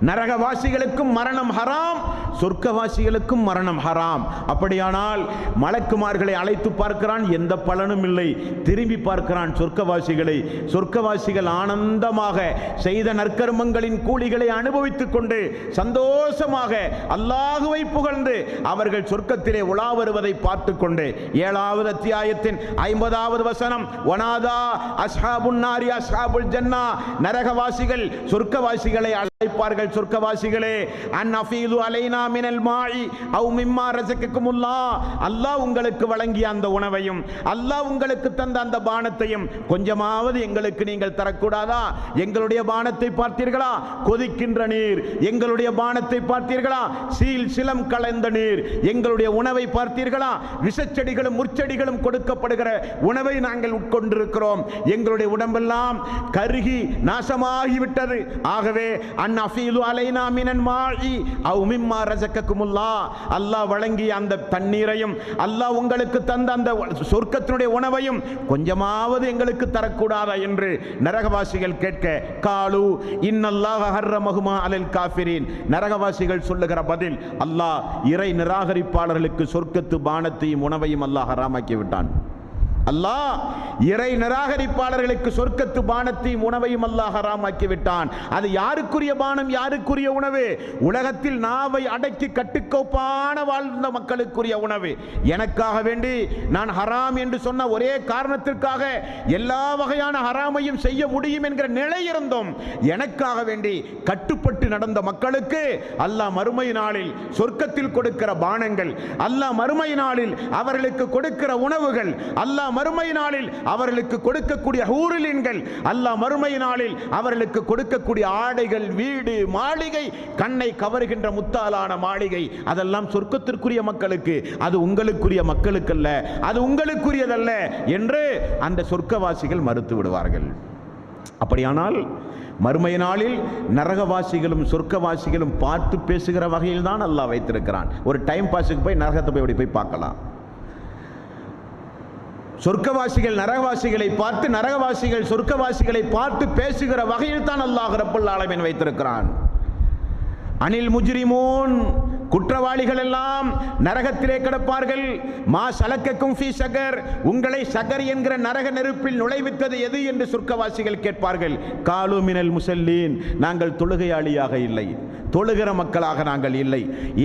[SPEAKER 1] நரகவாசிகளுக்கும் மரணம் ஹராம், சொர்க்கவாசிகளுக்கும் மரணம் ஹராம். அப்படியானால் மலக்குமார்களை அழைத்து பார்க்கிறான், எந்த பலனும் இல்லை. திரும்பி பார்க்கிறான் சொர்க்கவாசிகளை. சொர்க்கவாசிகள் ஆனந்தமாக செய்த நற்கர்மங்களின் கூலிகளை அனுபவித்துக் கொண்டு சந்தோஷமாக அல்லாஹுவை புகழ்ந்து அவர்கள் சொர்க்கத்திலே உலா வருவதை பார்த்து கொண்டு 7வது அத்தியாயத்தின் 50வது வசனம், வனாதா அஸ்ஹாபுன் நாரி அஸ்ஹாபுல் ஜன்னா, நரகவாசிகள் சொர்க்கவாசிகளை அழைப்பார்கள். சொர்க்கவாசிகளே, அன்அஃபீது அலைனா மினல் மாஇ அவ் மிம்மா ரஸககுமுல்லாஹ், அல்லாஹ் உங்களுக்கு வழங்கிய அந்த உணவையும் அல்லாஹ் உங்களுக்கு தந்த அந்த பானத்தையும் கொஞ்சமாவது எங்களுக்கு நீங்கள் தரக்கூடாதா? எங்களுடைய பானத்தை பார்த்தீர்களா? கொதிக்கின்ற நீர். எங்களுடைய பானத்தை பார்த்தீர்களா? சிலம் கலந்த நீர். எங்களுடைய உணவை பார்த்தீர்களா? விஷச்செடிகளும் முற்செடிகளும் கொடுக்கப்படுகிற உணவை நாங்கள் உட்கொண்டிருக்கிறோம். எங்களுடைய உடம்பெல்லாம் கருகி நாசமாகிவிட்டது. ஆகவே அன்அஃபீது அலைனா மினல் மாஇ அவ் மிம்மா ரஸககுமுல்லாஹ், அல்லாஹ் வழங்கிய அந்த தண்ணீரையும் அல்லாஹ் உங்களுக்கு தந்த அந்த சொர்க்கத்தினுடைய உணவையும் கொஞ்சமாவது எங்களுக்கு தரக்கூடாதா என்று நரகவாசிகள் கேட்க, காலு இன்னல்லாஹ ஹர்ரமஹுமா அலல் காஃபிரீன், நரகவாசிகள் சொல்லுகிற பதில், அல்லாஹ் இறை நிராகரிப்பாளர்களுக்கு சொர்க்கத்து பானத்தையும் உணவையும் அல்லாஹ் ஹராமாக்கி விட்டான். அல்லாஹ் இறை நிராகரிப்பாளர்களுக்கு சொர்க்கத்து பானத்தையும் உணவையும் அல்லாஹ் ஹராமாக்கி விட்டான். அது யாருக்குரிய பானம், யாருக்குரிய உணவு? உலகத்தில் நாவை அடக்கி கட்டுக்கோப்பான வாழ்ந்த மக்களுக்குரிய உணவு. எனக்காக வேண்டி நான் ஹராம் என்று சொன்ன ஒரே காரணத்திற்காக எல்லா வகையான ஹராமையும் செய்ய முடியும் என்கிற நிலை இருந்தும் எனக்காக வேண்டி கட்டுப்பட்டு நடந்த மக்களுக்கு அல்லாஹ் மறுமை நாளில் சொர்க்கத்தில் கொடுக்கிற பானங்கள், அல்லாஹ் மறுமை நாளில் அவர்களுக்கு கொடுக்கிற உணவுகள், அல்லாஹ் மறுமை நாளில் அவர்களுக்கு கொடுக்கக்கூடிய ஹூரிலின்கள், அல்லாஹ் மறுமை நாளில் அவர்களுக்கு கொடுக்கக்கூடிய ஆடைகள், வீடு, மாளிகை, கண்ணை கவருகின்ற முத்தாலான மாளிகை, அதெல்லாம் சொர்க்கத்திற்குரிய மக்களுக்கு, அது உங்களுக்குரிய மக்களுக்கல்ல, அது உங்களுக்குரியதல்ல என்று அந்த சொர்க்கவாசிகள் மறுத்து விடுவார்கள். அப்படியானால் மறுமை நாளில் நரகவாசிகளும் சொர்க்கவாசிகளும் பார்த்து பேசுகிற வகையில் தான் அல்லாஹ் வைத்திருக்கிறான். ஒரு டைம் பாஸுக்கு போய் நரகத்தை போய் பார்க்கலாம். சொர்க்கவாசிகள் நரகவாசிகளை பார்த்து, நரகவாசிகள் சொர்க்கவாசிகளை பார்த்து பேசுகிற வகையில் தான் அல்லாஹ் ரப்பல் ஆலமீன் வைத்திருக்கிறான். அனில் முஜ்ரிமூன், குற்றவாளிகள் எல்லாம் நரகத்திலே கிடப்பார்கள். மா சலக்கக்கும் ஃபீ சகர், உங்களை சகர் என்கிற நரக நெருப்பில் நுழைவித்தது எது என்று சொர்க்கவாசிகள் கேட்பார்கள். காலு மினல் முஸல்லீன், நாங்கள் தொழுகையாளியாக இல்லை, தொழுகிற மக்களாக நாங்கள் இல்லை,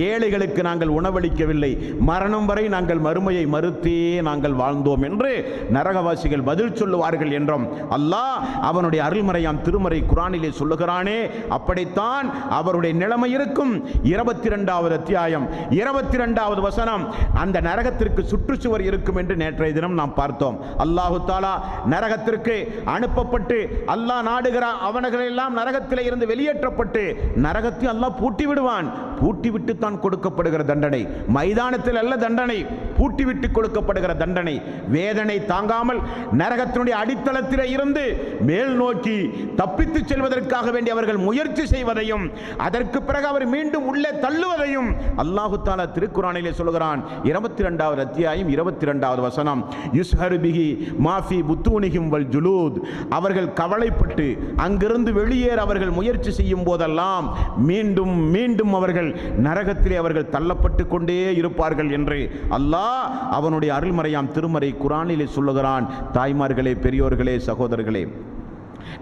[SPEAKER 1] ஏழைகளுக்கு நாங்கள் உணவளிக்கவில்லை, மரணம் வரை நாங்கள் மறுமையை மறுத்தே நாங்கள் வாழ்ந்தோம் என்று நரகவாசிகள் பதில் சொல்லுவார்கள் என்றும் அல்லாஹ் அவனுடைய அருள்மறையாம் திருமறை குர்ஆனிலே சொல்லுகிறானே, அப்படித்தான் அவருடைய நிலைமை இருக்கும். 22வது அத்தியாயம் 22வது வசனம், அந்த நரகத்திற்கு சுற்றுச்சுவர் இருக்கும் என்று நேற்றைய தினம் நாம் பார்த்தோம். அல்லாஹு தாலா நரகத்திற்கு அனுப்பப்பட்டு அல்லாஹ் நாடுகிற அவனங்களெல்லாம் நரகத்திலே இருந்து வெளியேற்றப்பட்டு நரகத்தில் அல்லாஹ் பூட்டி விடுவான். பூட்டி விட்டு தான் கொடுக்கப்படுகிற தண்டனை, மைதானத்தில் அல்ல தண்டனை, பூட்டி விட்டு கொடுக்கப்படுகிற தண்டனை. வேதனை தாங்காமல் நரகத்தினுடைய அடித்தளத்தில் இருந்து மேல் நோக்கி தப்பித்து செல்வதற்காக வேண்டி அவர்கள் முயற்சி செய்வதையும் அதற்கு பிறகு அவர் மீண்டும் உள்ளே தள்ளுவதையும் அல்லாஹு தஆலா திருக்குர்ஆனிலே சொல்கிறான். 22வது அத்தியாயம் 22வது வசனம், யுஸ்ஹரு பிஹி மாஃபி புத்தூனிஹிம் வல் ஜுலூத். அவர்கள் கவலைப்பட்டு அங்கிருந்து வெளியேற அவர்கள் முயற்சி செய்யும் போதெல்லாம் மீண்டும் மீண்டும் அவர்கள் நரகத்திலே அவர்கள் தள்ளப்பட்டு கொண்டே இருப்பார்கள் என்று அல்லாஹ் அவனுடைய அருள்மறையாம் திருமறை குர்ஆனிலே சொல்லுகிறான். தாய்மார்களே, பெரியோர்களே, சகோதரர்களே,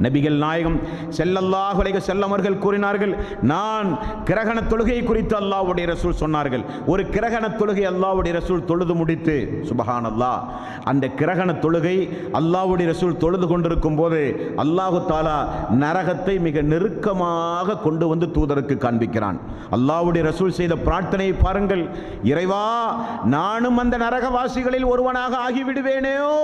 [SPEAKER 1] நபிகள் நாயகம் ஸல்லல்லாஹு அலைஹி வஸல்லம் அவர்கள் கூறினார்கள், நான் கிரகண தொழுகை குறித்து அல்லாஹ்வுடைய ரசூல் சொன்னார்கள். ஒரு கிரகண தொழுகை அல்லாஹ்வுடைய ரசூல் தொழுது முடித்து, சுப்ஹானல்லாஹ், அந்த கிரகண தொழுகை அல்லாஹ்வுடைய ரசூல் தொழுது கொண்டிருக்கும் போது அல்லாஹு தஆலா நரகத்தை மிக நெருக்கமாக கொண்டு வந்து தூதருக்கு காண்பிக்கிறான். அல்லாஹ்வுடைய ரசூல் செய்த பிரார்த்தனை பாருங்கள், இறைவா, நானும் அந்த நரகவாசிகளில் ஒருவனாக ஆகிவிடுவேனோ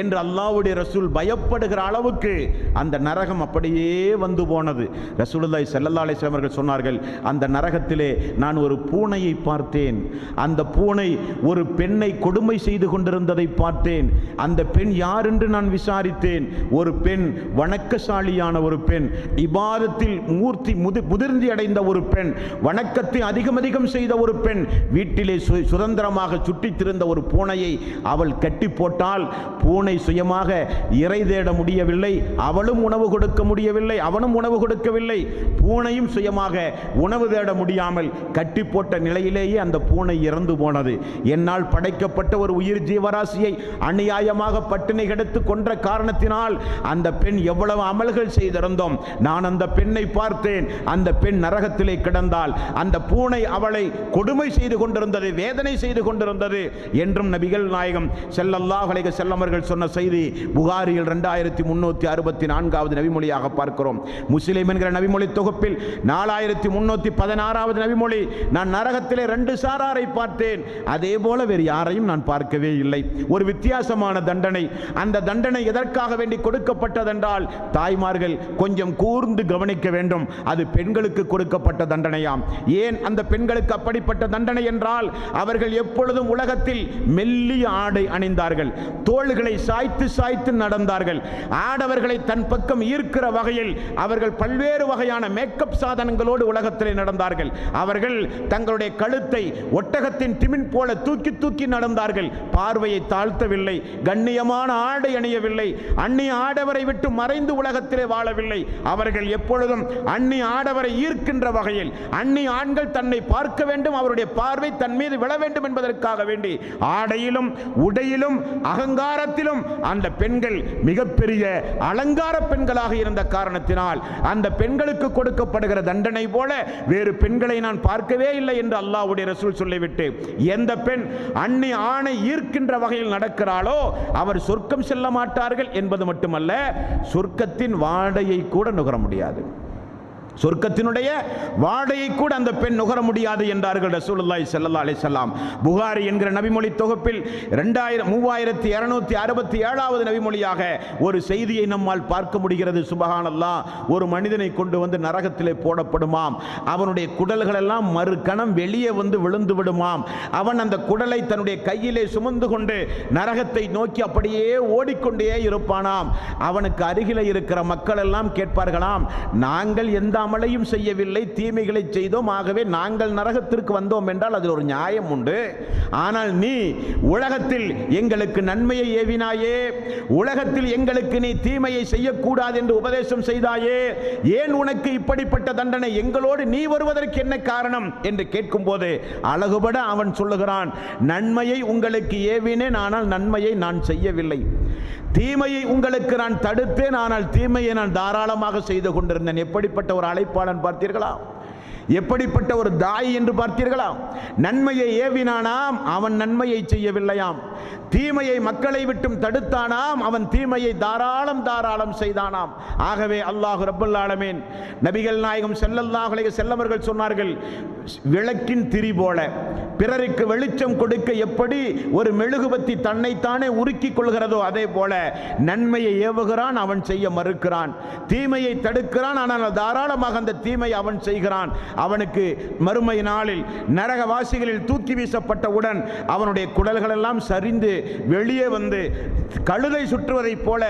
[SPEAKER 1] என்று அல்லாஹ்வுடைய ரசூல் பயப்படுகிற அளவுக்கு அந்த நரகம் அப்படியே வந்து போனது. ரசூலுல்லாஹி ஸல்லல்லாஹு அலைஹி வஸல்லம் அவர்கள் சொன்னார்கள், அந்த நரகத்திலே நான் ஒரு பூனையை பார்த்தேன். அந்த பூனை ஒரு பெண்ணை கொடுமை செய்து கொண்டிருந்ததை பார்த்தேன். அந்த பெண் யார் என்று நான் விசாரித்தேன். ஒரு பெண், வணக்கசாலியான ஒரு பெண், இபாதத்தில் முதிர்ச்சி அடைந்த ஒரு பெண், வணக்கத்தை அதிகம் செய்த ஒரு பெண், வீட்டிலே சுதந்திரமாக சுற்றித் திரிந்த ஒரு பூனையை அவள் கட்டி போட்டால் பூனை சுயமாக இறை தேட முடியவில்லை, அவளும் உணவு கொடுக்க முடியவில்லை, அவனும் உணவு கொடுக்கவில்லை, பூனையும் சுயமாக உணவு தேட முடியாமல் கட்டி போட்ட நிலையிலேயே அந்த பூனை இறந்து போனது. என்னால் படைக்கப்பட்ட ஒரு உயிர் ஜீவராசியை அநியாயமாக பட்டினி கிடத்து கொன்ற காரணத்தினால் அந்த பெண் எவ்வளவு அமல்கள் செய்திருந்தோம். நான் அந்த பெண்ணை பார்த்தேன். அந்த பெண் நரகத்திலே கிடந்தால் அந்த பூனை அவளை கொடுமை செய்து கொண்டிருந்தது, வேதனை செய்து கொண்டிருந்தது என்றும் நபிகள் நாயகம் ஸல்லல்லாஹு அலைஹி வஸல்லம் அவர்கள் சொன்ன செய்தி புகாரியில் 2364வது நபிமொழியாக பார்க்கிறோம். முஸ்லிம் என்கிற நபிமொழி தொகுப்பில் 4316வது நபிமொழி, நான் நரகத்திலே 2 சாராரை பார்த்தேன், அதே போல வேறு யாரையும் நான் பார்க்கவே இல்லை. ஒரு வித்தியாசமான தண்டனை. அந்த தண்டனை எதற்காக வேண்டி கொடுக்கப்பட்டதென்றால் தாய்மார்கள் கொஞ்சம் கூர்ந்து கவனிக்க வேண்டும். அது பெண்களுக்கு கொடுக்கப்பட்ட தண்டனையாம். ஏன் அந்த பெண்களுக்கு அப்படிப்பட்ட தண்டனை என்றால், அவர்கள் எப்பொழுதும் உலகத்தில் மெல்லிய ஆடை அணிந்தார்கள், தோள்களை சாய்த்து சாய்த்து நடந்தார்கள், ஆடவர்களை தன் பக்கம் ஈர்க்கிற வகையில் அவர்கள் பல்வேறு வகையான மேக்கப் சாதனங்களோடு உலகத்திலே நடந்தார்கள். அவர்கள் தங்களுடைய கழுத்தை ஒட்டகத்தின் திமின் போல தூக்கி தூக்கி நடந்தார்கள். பார்வையை தாழ்த்தவில்லை, கண்ணியமான ஆடை அணியவில்லை, அந்நிய ஆடவரை விட்டு மறைந்து உலகத்திலே வாழவில்லை. அவர்கள் எப்பொழுதும் அந்நிய ஆடவரை ஈர்க்கின்ற வகையில், அந்நிய ஆண்கள் தன்னை பார்க்க வேண்டும், அவருடைய பார்வை தன் மீது விழ வேண்டும் என்பதற்காக வேண்டி ஆடையிலும் உடையிலும் அகங்காரத்திலும் அந்த பெண்கள் மிகப்பெரிய அலங்கார பெண்களாக இருந்த காரணத்தினால் அந்த பெண்களுக்கு கொடுக்கப்படுகிற தண்டனை போல வேறு பெண்களை நான் பார்க்கவே இல்லை என்று அல்லாஹ்வுடைய ரசூல் சொல்லிவிட்டு, எந்த பெண் அந்நிய ஆணை ஈர்க்கின்ற வகையில் நடக்கிறாளோ அவர் சொர்க்கம் செல்ல மாட்டார்கள் என்பது மட்டுமல்ல, சொர்க்கத்தின் வாடையை கூட நுகர முடியாது. சொர்க்கத்தினுடைய வாடையை கூட அந்த பெண் நுகர முடியாது என்றார்கள் ரசூலுல்லாஹி ஸல்லல்லாஹு அலைஹி வஸல்லம். புகாரி என்கிற நபிமொழி தொகுப்பில் 3267வது நபிமொழியாக ஒரு செய்தியை நம்மால் பார்க்க முடிகிறது. சுப்ஹானல்லாஹ், ஒரு மனிதனை கொண்டு வந்து நரகத்திலே போடப்படுமாம். அவனுடைய குடல்கள் எல்லாம் மறு கணம் வெளியே வந்து விழுந்து விடுமாம். அவன் அந்த குடலை தன்னுடைய கையிலே சுமந்து கொண்டு நரகத்தை நோக்கி அப்படியே ஓடிக்கொண்டே இருப்பானாம். அவனுக்கு அருகிலே இருக்கிற மக்கள் எல்லாம் கேட்பார்களாம், நாங்கள் எந்த அமலையும் செய்யவில்லை, தீமைகளை செய்தோம், ஆகவே நாங்கள் நரகத்திற்கு வந்தோம் என்றால் அதில் ஒரு நியாயம் உண்டு. ஆனால் நீ உலகத்தில் எங்களுக்கு நன்மையை ஏவினாயே, உலகத்தில் எங்களுக்கு நீ தீமையை செய்யக்கூடாது என்று உபதேசம் செய்தாயே, ஏன் உனக்கு இப்படிப்பட்ட தண்டனை, எங்களோடு நீ வருவதற்கு என்ன காரணம் என்று கேட்கும் போது அழகுபட அவன் சொல்லுகிறான், நன்மையை உங்களுக்கு ஏவினேன், ஆனால் நன்மையை நான் செய்யவில்லை. தீமையை உங்களுக்கு நான் தடுத்தேன், ஆனால் தீமையை நான் தாராளமாக செய்து கொண்டிருந்தேன். எப்படிப்பட்ட ஒரு அழைப்பாளன் பார்த்தீர்களா? எப்படிப்பட்ட ஒரு தாய் என்று பார்த்தீர்களா? நன்மையை ஏவினானாம், அவன் நன்மையை செய்யவில்லையாம். தீமையை மக்களை விட்டும் தடுத்தானாம், அவன் தீமையை தாராளம் செய்தானாம். ஆகவே அல்லாஹ் ரப்பல் ஆலமீன் நபிகள் நாயகம் ஸல்லல்லாஹு அலைஹி வஸல்லம் அவர்கள் சொன்னார்கள், விளக்கின் திரி போல பிறருக்கு வெளிச்சம் கொடுக்க எப்படி ஒரு மெழுகுபத்தி தன்னைத்தானே உருக்கிக் கொள்கிறதோ அதே போல நன்மையை ஏவுகிறான், அவன் செய்ய மறுக்கிறான். தீமையை தடுக்கிறான், ஆனால் தாராளமாக அந்த தீமை அவன் செய்கிறான். அவனுக்கு மறுமை நாளில் நரகவாசிகளில் தூக்கி வீசப்பட்டவுடன் அவனுடைய குடல்கள் எல்லாம் சரிந்து வெளியே வந்து கழுதை சுற்றுவதைப் போல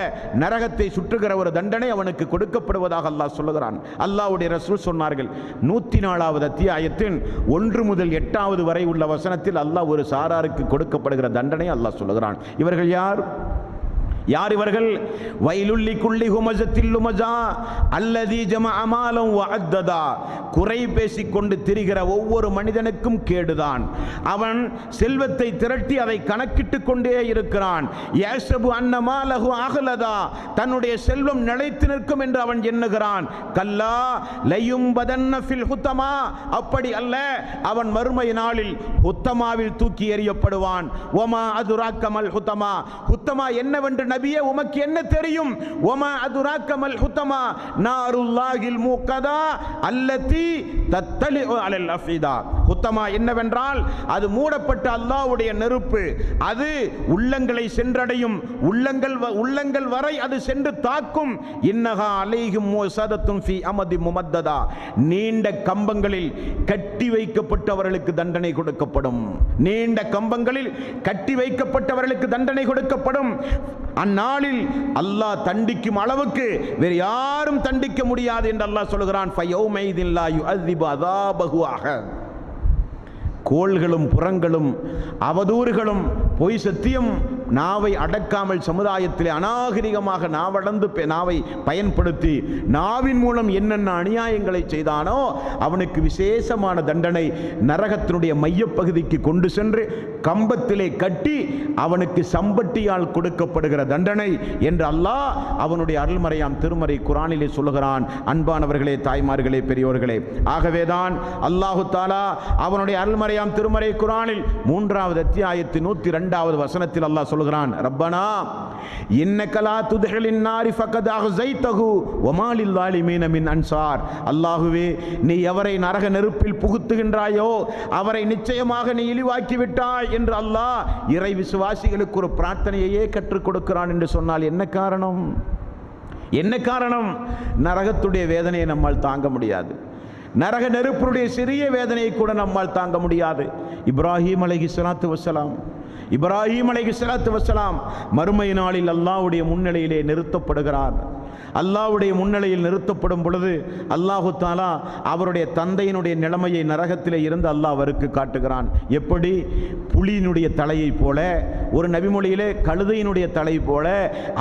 [SPEAKER 1] நரகத்தை சுற்றுகிற ஒரு தண்டனை அவனுக்கு கொடுக்கப்படுவதாக அல்லாஹ் சொல்லுகிறான். அல்லாஹ்வுடைய ரசூல் சொன்னார்கள், 104வது அத்தியாயத்தின் 1 முதல் 8வது வரை உள்ள வசனத்தில் அல்லாஹ் ஒரு சாராருக்கு கொடுக்கப்படுகிற தண்டனை அல்லாஹ் சொல்லுகிறான். இவர்கள் யார்? இவர்கள்? வைலுல்லி குல்லி ஹுமஸத்தில் லுமஸா அல்லதி ஜமஅ மாலன் வஅத்ததா. குறை பேசிக்கொண்டு திரிகிற ஒவ்வொரு மனிதனுக்கும் கேடுதான். அவன் செல்வத்தை திரட்டி அதை கணக்கிட்டுக் கொண்டே இருக்கிறான். யஹ்சபு அன்ன மாலஹு அஹ்லதா. தன்னுடைய செல்வம் நிலைத்து நிற்கும் என்று அவன் எண்ணுகிறான். கல்லா லயும்பதன்ன ஃபில் ஹுத்தமா. அப்படி அல்ல, அவன் மறுமை நாளில் ஹுத்தமாவில் தூக்கி எறியப்படுவான். வமா அதுராக்கமல் ஹுத்தமா. ஹுத்தமா என்னவென்று நபியே உமக்கு என்ன தெரியும்? வமா அதுராக்கமல் ஹுத்தமா நாருல்லாஹில் மூகதா அல்லதி தத்தலிஉ அலல் அஃபிதா. ஹுத்தமா என்னவென்றால் அது மூடப்பட்ட அல்லாஹ்வுடைய நெருப்பு. அது உள்ளங்களை சென்றடையும், உள்ளங்கள் வரை அது சென்று தாக்கும். இன்னஹா அலைஹிம் முஸதத்துன் ஃபீ அமதி முமத்ததா. நீண்ட கம்பங்களில் கட்டி வைக்கப்பட்டவர்களுக்கு தண்டனை கொடுக்கப்படும். நீண்ட கம்பங்களில் கட்டி வைக்கப்பட்டவர்களுக்கு தண்டனை கொடுக்கப்படும். அந்நாளில் அல்லாஹ் தண்டிக்கும் அளவுக்கு வேறு யாரும் தண்டிக்க முடியாது என்று அல்லாஹ் சொல்கிறான். ஃபயௌமைதின் லா யுஅذிபு அஸாபஹு அஹத். கோள்களும் புறங்களும் அவதூறுகளும் பொய் சத்தியம் நாவை அடக்காமல் சமுதாயத்திலே அநாகரிகமாக நாவை பயன்படுத்தி நாவின் மூலம் என்னென்ன அநியாயங்களை செய்தானோ அவனுக்கு விசேஷமான தண்டனை நரகத்தினுடைய மையப்பகுதிக்கு கொண்டு சென்று கம்பத்திலே கட்டி அவனுக்கு சம்பட்டியால் கொடுக்கப்படுகிற தண்டனை என்று அல்லாஹ் அவனுடைய அருள்மறையாம் திருமறை குர்ஆனிலே சொல்லுகிறான். அன்பானவர்களே, தாய்மார்களே, பெரியோர்களே, ஆகவேதான் அல்லாஹு தஆலா அவனுடைய அருள்மறையாம் திருமறை குர்ஆனில் 3வது அத்தியாயத்தின் 102வது வசனத்தில் அல்லாஹ் சொல்கிறான், ரப்பனா இன்னக லா துத்ஹிலின் நாரி ஃபகத் அஹ்ஸைதஹு வமா லில் ஸாலிமீன மின் அன்சார். அல்லாஹ்வே, நீ எவரை நரக நெருப்பில் புகுத்துகின்றாயோ அவரை நிச்சயமாக நீ இழிவாக்கி விட்டாய் என்று அல்லாஹ் இறை விசுவாசிகளுக்கு ஒரு பிரார்த்தனையையே கற்றுக் கொடுக்கிறான் என்று சொன்னால் என்ன காரணம்? என்ன காரணம்? நரகத்துடைய வேதனையை நம்மால் தாங்க முடியாது. நரக நெருப்புடைய சிறிய வேதனையை கூட நம்மால் தாங்க முடியாது. இப்ராஹிம் அலைஹிஸ்ஸலாத்து வஸ்ஸலாம் மறுமை நாளில் அல்லாஹ்வுடைய முன்னிலையிலே நிறுத்தப்படுகிறார். அல்லாஹ்வுடைய முன்னிலையில் நிறுத்தப்படும் பொழுது அல்லாஹு தஆலா அவருடைய தந்தையினுடைய நிலைமையை நரகத்திலே இருந்து அல்லாஹ் அவருக்கு காட்டுகிறான். எப்படி? புலியினுடைய தலையை போல, ஒரு நபிமொழியிலே கழுதையினுடைய தலை போல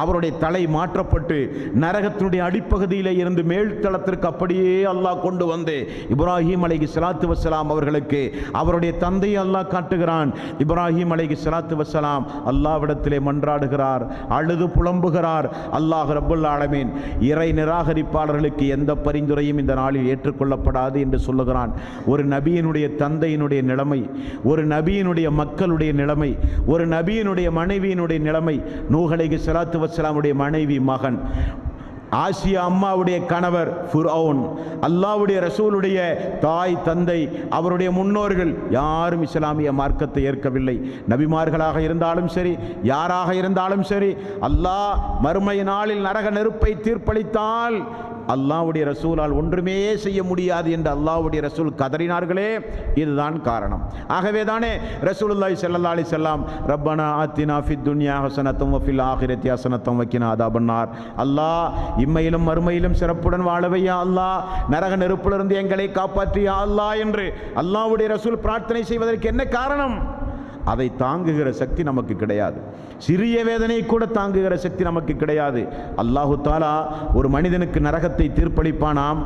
[SPEAKER 1] அவருடைய தலை மாற்றப்பட்டு நரகத்தினுடைய அடிப்பகுதியிலே இருந்து மேல்தளத்திற்கு அப்படியே அல்லாஹ் கொண்டு வந்து இப்ராஹிம் அலைஹிஸ்ஸலாத்து வஸ்ஸலாம் அவர்களுக்கு அவருடைய தந்தையை அல்லாஹ் காட்டுகிறான். இப்ராஹிம் அலைஹிஸ்ஸலாத்து வஸ்ஸலாம் அல்லாஹ்விடத்திலே மன்றாடுகிறார், அழுது புலம்புகிறார். அல்லாஹ் ரப்பல் ஆலமீன் இறை நிராகரிப்பாளர்களுக்கு எந்த பரிந்துரையும் இந்த நாளில் ஏற்றுக்கொள்ளப்படாது என்று சொல்லுகிறான். ஒரு நபியினுடைய தந்தையினுடைய நிலைமை, ஒரு நபியினுடைய மக்களுடைய நிலைமை, ஒரு நபியினுடைய மனைவியினுடைய நிலைமை, நூஹ் அலைஹிஸ்ஸலாத்து வஸ்ஸலாமுடைய மனைவி மகன், ஆசியா அம்மாவுடைய கணவர் ஃபிர்அவுன், அல்லாஹ்வுடைய ரசூலுடைய தாய் தந்தை, அவருடைய முன்னோர்கள் யாரும் இஸ்லாமிய மார்க்கத்தை ஏற்கவில்லை. நபிமார்களாக இருந்தாலும் சரி, யாராக இருந்தாலும் சரி, அல்லாஹ் மறுமை நாளில் நரக நெருப்பை தீர்ப்பளித்தால் அல்லாஹ்வுடைய ரசூலால் ஒன்றுமே செய்ய முடியாது என்று அல்லாஹ்வுடைய ரசூல் கதறினார்களே, இதுதான் காரணம். ஆகவே தானே ரசூலுல்லாஹி ஸல்லல்லாஹு அலைஹி வஸல்லம் ரப்பனா ஆத்தினா ஃபித் துன்யா ஹஸனத்தம் வ ஃபில் ஆখিরাতি ஹஸனத்தம் வ கினா அதாபன்னார். அல்லாஹ் இம்மையிலும் மறுமையிலும் சிறப்புடன் வாழவையா அல்லாஹ், நரக நெருப்பிலிருந்து எங்களை காப்பாற்றியா அல்லாஹ் என்று அல்லாஹ்வுடைய ரசூல் பிரார்த்தனை செய்வதற்கு என்ன காரணம்? அதை தாங்குகிற சக்தி நமக்கு கிடையாது. சிறிய வேதனை கூட தாங்குகிற சக்தி நமக்கு கிடையாது. அல்லாஹு தஆலா ஒரு மனிதனுக்கு நரகத்தை தீர்ப்பளிப்பானாம்,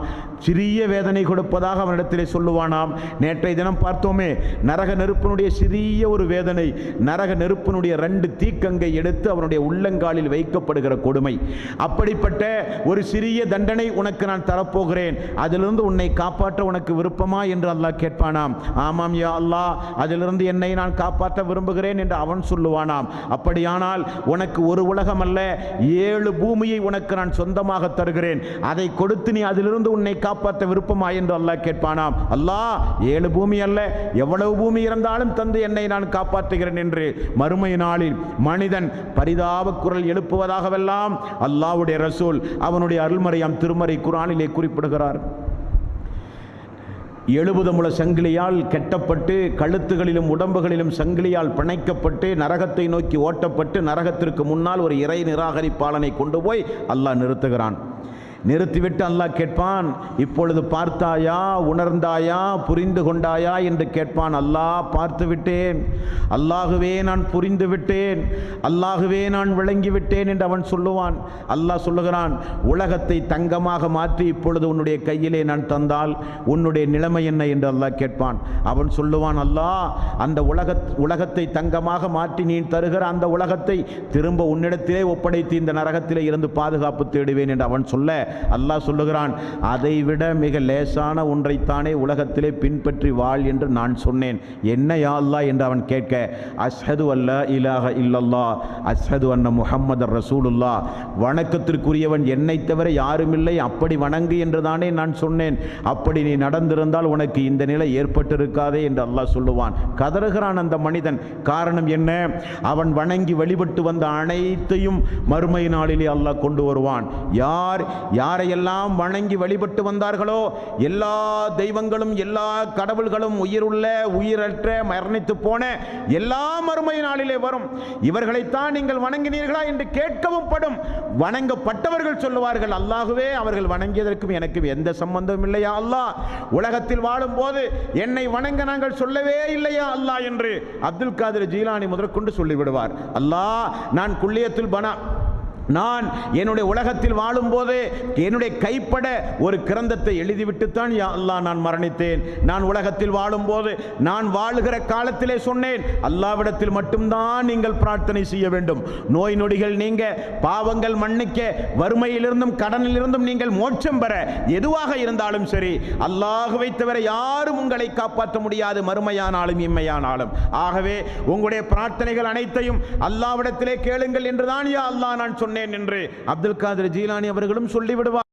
[SPEAKER 1] சிறிய வேதனை கொடுப்பதாக அவனிடத்திலே சொல்லுவானாம். நேற்றைய தினம் பார்த்தோமே, நரக நெருப்பினுடைய சிறிய ஒரு வேதனை, நரக நெருப்பினுடைய 2 தீக்கங்கை எடுத்து அவனுடைய உள்ளங்காலில் வைக்கப்படுகிற கொடுமை. அப்படிப்பட்ட ஒரு சிறிய தண்டனை உனக்கு நான் தரப்போகிறேன், அதிலிருந்து உன்னை காப்பாற்ற உனக்கு விருப்பமா என்று அல்லாஹ் கேட்பானாம். ஆமாம் யா அல்லாஹ், அதிலிருந்து என்னை நான் காப்பாற்ற விரும்புகிறேன் என்று அவன் சொல்லுவானாம். அப்படியானால் உனக்கு ஒரு உலகம் அல்ல, 7 பூமியை உனக்கு நான் சொந்தமாக தருகிறேன், அதை கொடுத்து நீ அதிலிருந்து உன்னை காப்பாற்ற விருப்பமா என்று அல்லாஹ் கேட்பானாம். அல்லாஹ் 7 பூமி அல்ல, எவ்வளவு பூமி இருந்தாலும் தந்து என்னை நான் காப்பாற்றுகிறேன் என்று மறுமை நாளில் மனிதன் பரிதாப குரல் எழுப்புவதாகவெல்லாம் அல்லாஹ்வுடைய ரசூல் அவனுடைய அருள்மறையாம் திருமறை குர்ஆனிலே குறிப்பிடுகிறார். 70 முழ சங்கிலியால் கெட்டப்பட்டு கழுத்துகளிலும் உடம்புகளிலும் சங்கிலியால் பிணைக்கப்பட்டு நரகத்தை நோக்கி ஓட்டப்பட்டு நரகத்திற்கு முன்னால் ஒரு இறை நிராகரிப்பாளனை கொண்டு போய் அல்லாஹ் நிறுத்துகிறான். நிறுத்திவிட்டு அல்லாஹ் கேட்பான், இப்பொழுது பார்த்தாயா, உணர்ந்தாயா, புரிந்து கொண்டாயா என்று கேட்பான். அல்லாஹ் பார்த்து விட்டேன், அல்லாஹுவே நான் புரிந்து விட்டேன், அல்லாஹுவே நான் விளங்கிவிட்டேன் என்று அவன் சொல்லுவான். அல்லாஹ் சொல்லுகிறான், உலகத்தை தங்கமாக மாற்றி இப்பொழுது உன்னுடைய கையிலே நான் தந்தால் உன்னுடைய நிலைமை என்ன என்று அல்லாஹ் கேட்பான். அவன் சொல்லுவான், அல்லாஹ் அந்த உலகத்தை தங்கமாக மாற்றி நீ தருகிற அந்த உலகத்தை திரும்ப உன்னிடத்திலே ஒப்படைத்து இந்த நரகத்திலே இருந்து பாதுகாப்பு தேடுவேன் என்று அவன் சொல்ல அல்லாஹ் சொல்லுகிறான், அதைவிட மிக லேசான ஒன்றைத்தானே உலகத்திலே பின்பற்றி வாழ் என்று நான் சொன்னேன், என்ன யா அல்லாஹ் என்று அவன் கேட்க, அஷ்ஹது அல்லா இலாஹ இல்லல்லாஹ் அஷ்ஹது அன்ன முஹம்மதர் ரசூலுல்லாஹ், வணக்கத்திற்குரியவன் என்னை தவிர யாருமில்லை, அப்படி வணங்கு என்று தானே நான் சொன்னேன், அப்படி நீ நடந்திருந்தால் உனக்கு இந்த நிலை ஏற்பட்டிருக்காதே என்று அல்லாஹ் சொல்லுவான். கதறுகிறான் அந்த மனிதன். காரணம் என்ன? அவன் வணங்கி வழிபட்டு வந்த அனைத்தையும் மறுமை நாளிலே அல்லாஹ் கொண்டு வருவான். யாரையெல்லாம் வணங்கி வழிபட்டு வந்தார்களோ எல்லா தெய்வங்களும் எல்லா கடவுள்களும் உயிருள்ள உயிரற்ற மரணித்து போன எல்லா மறுமை நாளிலே வரும். இவர்களைத்தான் நீங்கள் வணங்கினீர்களா என்று கேட்கவும் படும். வணங்கப்பட்டவர்கள் சொல்லுவார்கள், அல்லாஹுவே அவர்கள் வணங்கியதற்கும் எனக்கு எந்த சம்பந்தமும் இல்லையா அல்லாஹ், உலகத்தில் வாழும் போது என்னை வணங்க நாங்கள் சொல்லவே இல்லையா அல்லாஹ் என்று அப்துல் காதிர் ஜீலானி முதற்கொண்டு சொல்லிவிடுவார். அல்லாஹ் நான் குல்லியத்துல் பனா நான் என்னுடைய உலகத்தில் வாழும் போது என்னுடைய கைப்பட ஒரு கிரந்தத்தை எழுதிவிட்டுத்தான் யா அல்லாஹ் நான் மரணித்தேன். நான் உலகத்தில் வாழும் போது நான் வாழுகிற காலத்திலே சொன்னேன், அல்லாஹ்விடத்தில் மட்டும்தான் நீங்கள் பிரார்த்தனை செய்ய வேண்டும், நோய் நொடிகள் நீங்க, பாவங்கள் மன்னிக்க, வறுமையிலிருந்தும் கடனிலிருந்தும் நீங்கள் மோட்சம் பெற, எதுவாக இருந்தாலும் சரி அல்லாஹ்வை தவிர யாரும் உங்களை காப்பாற்ற முடியாது, மறுமையானாலும் இம்மையானாலும். ஆகவே உங்களுடைய பிரார்த்தனைகள் அனைத்தையும் அல்லாஹ்விடத்திலே கேளுங்கள் என்றுதான் யா அல்லாஹ் நான் சொன்னேன் என்று அப்துல் காதிர் ஜீலானி அவர்களும் சொல்லிவிடுவார்.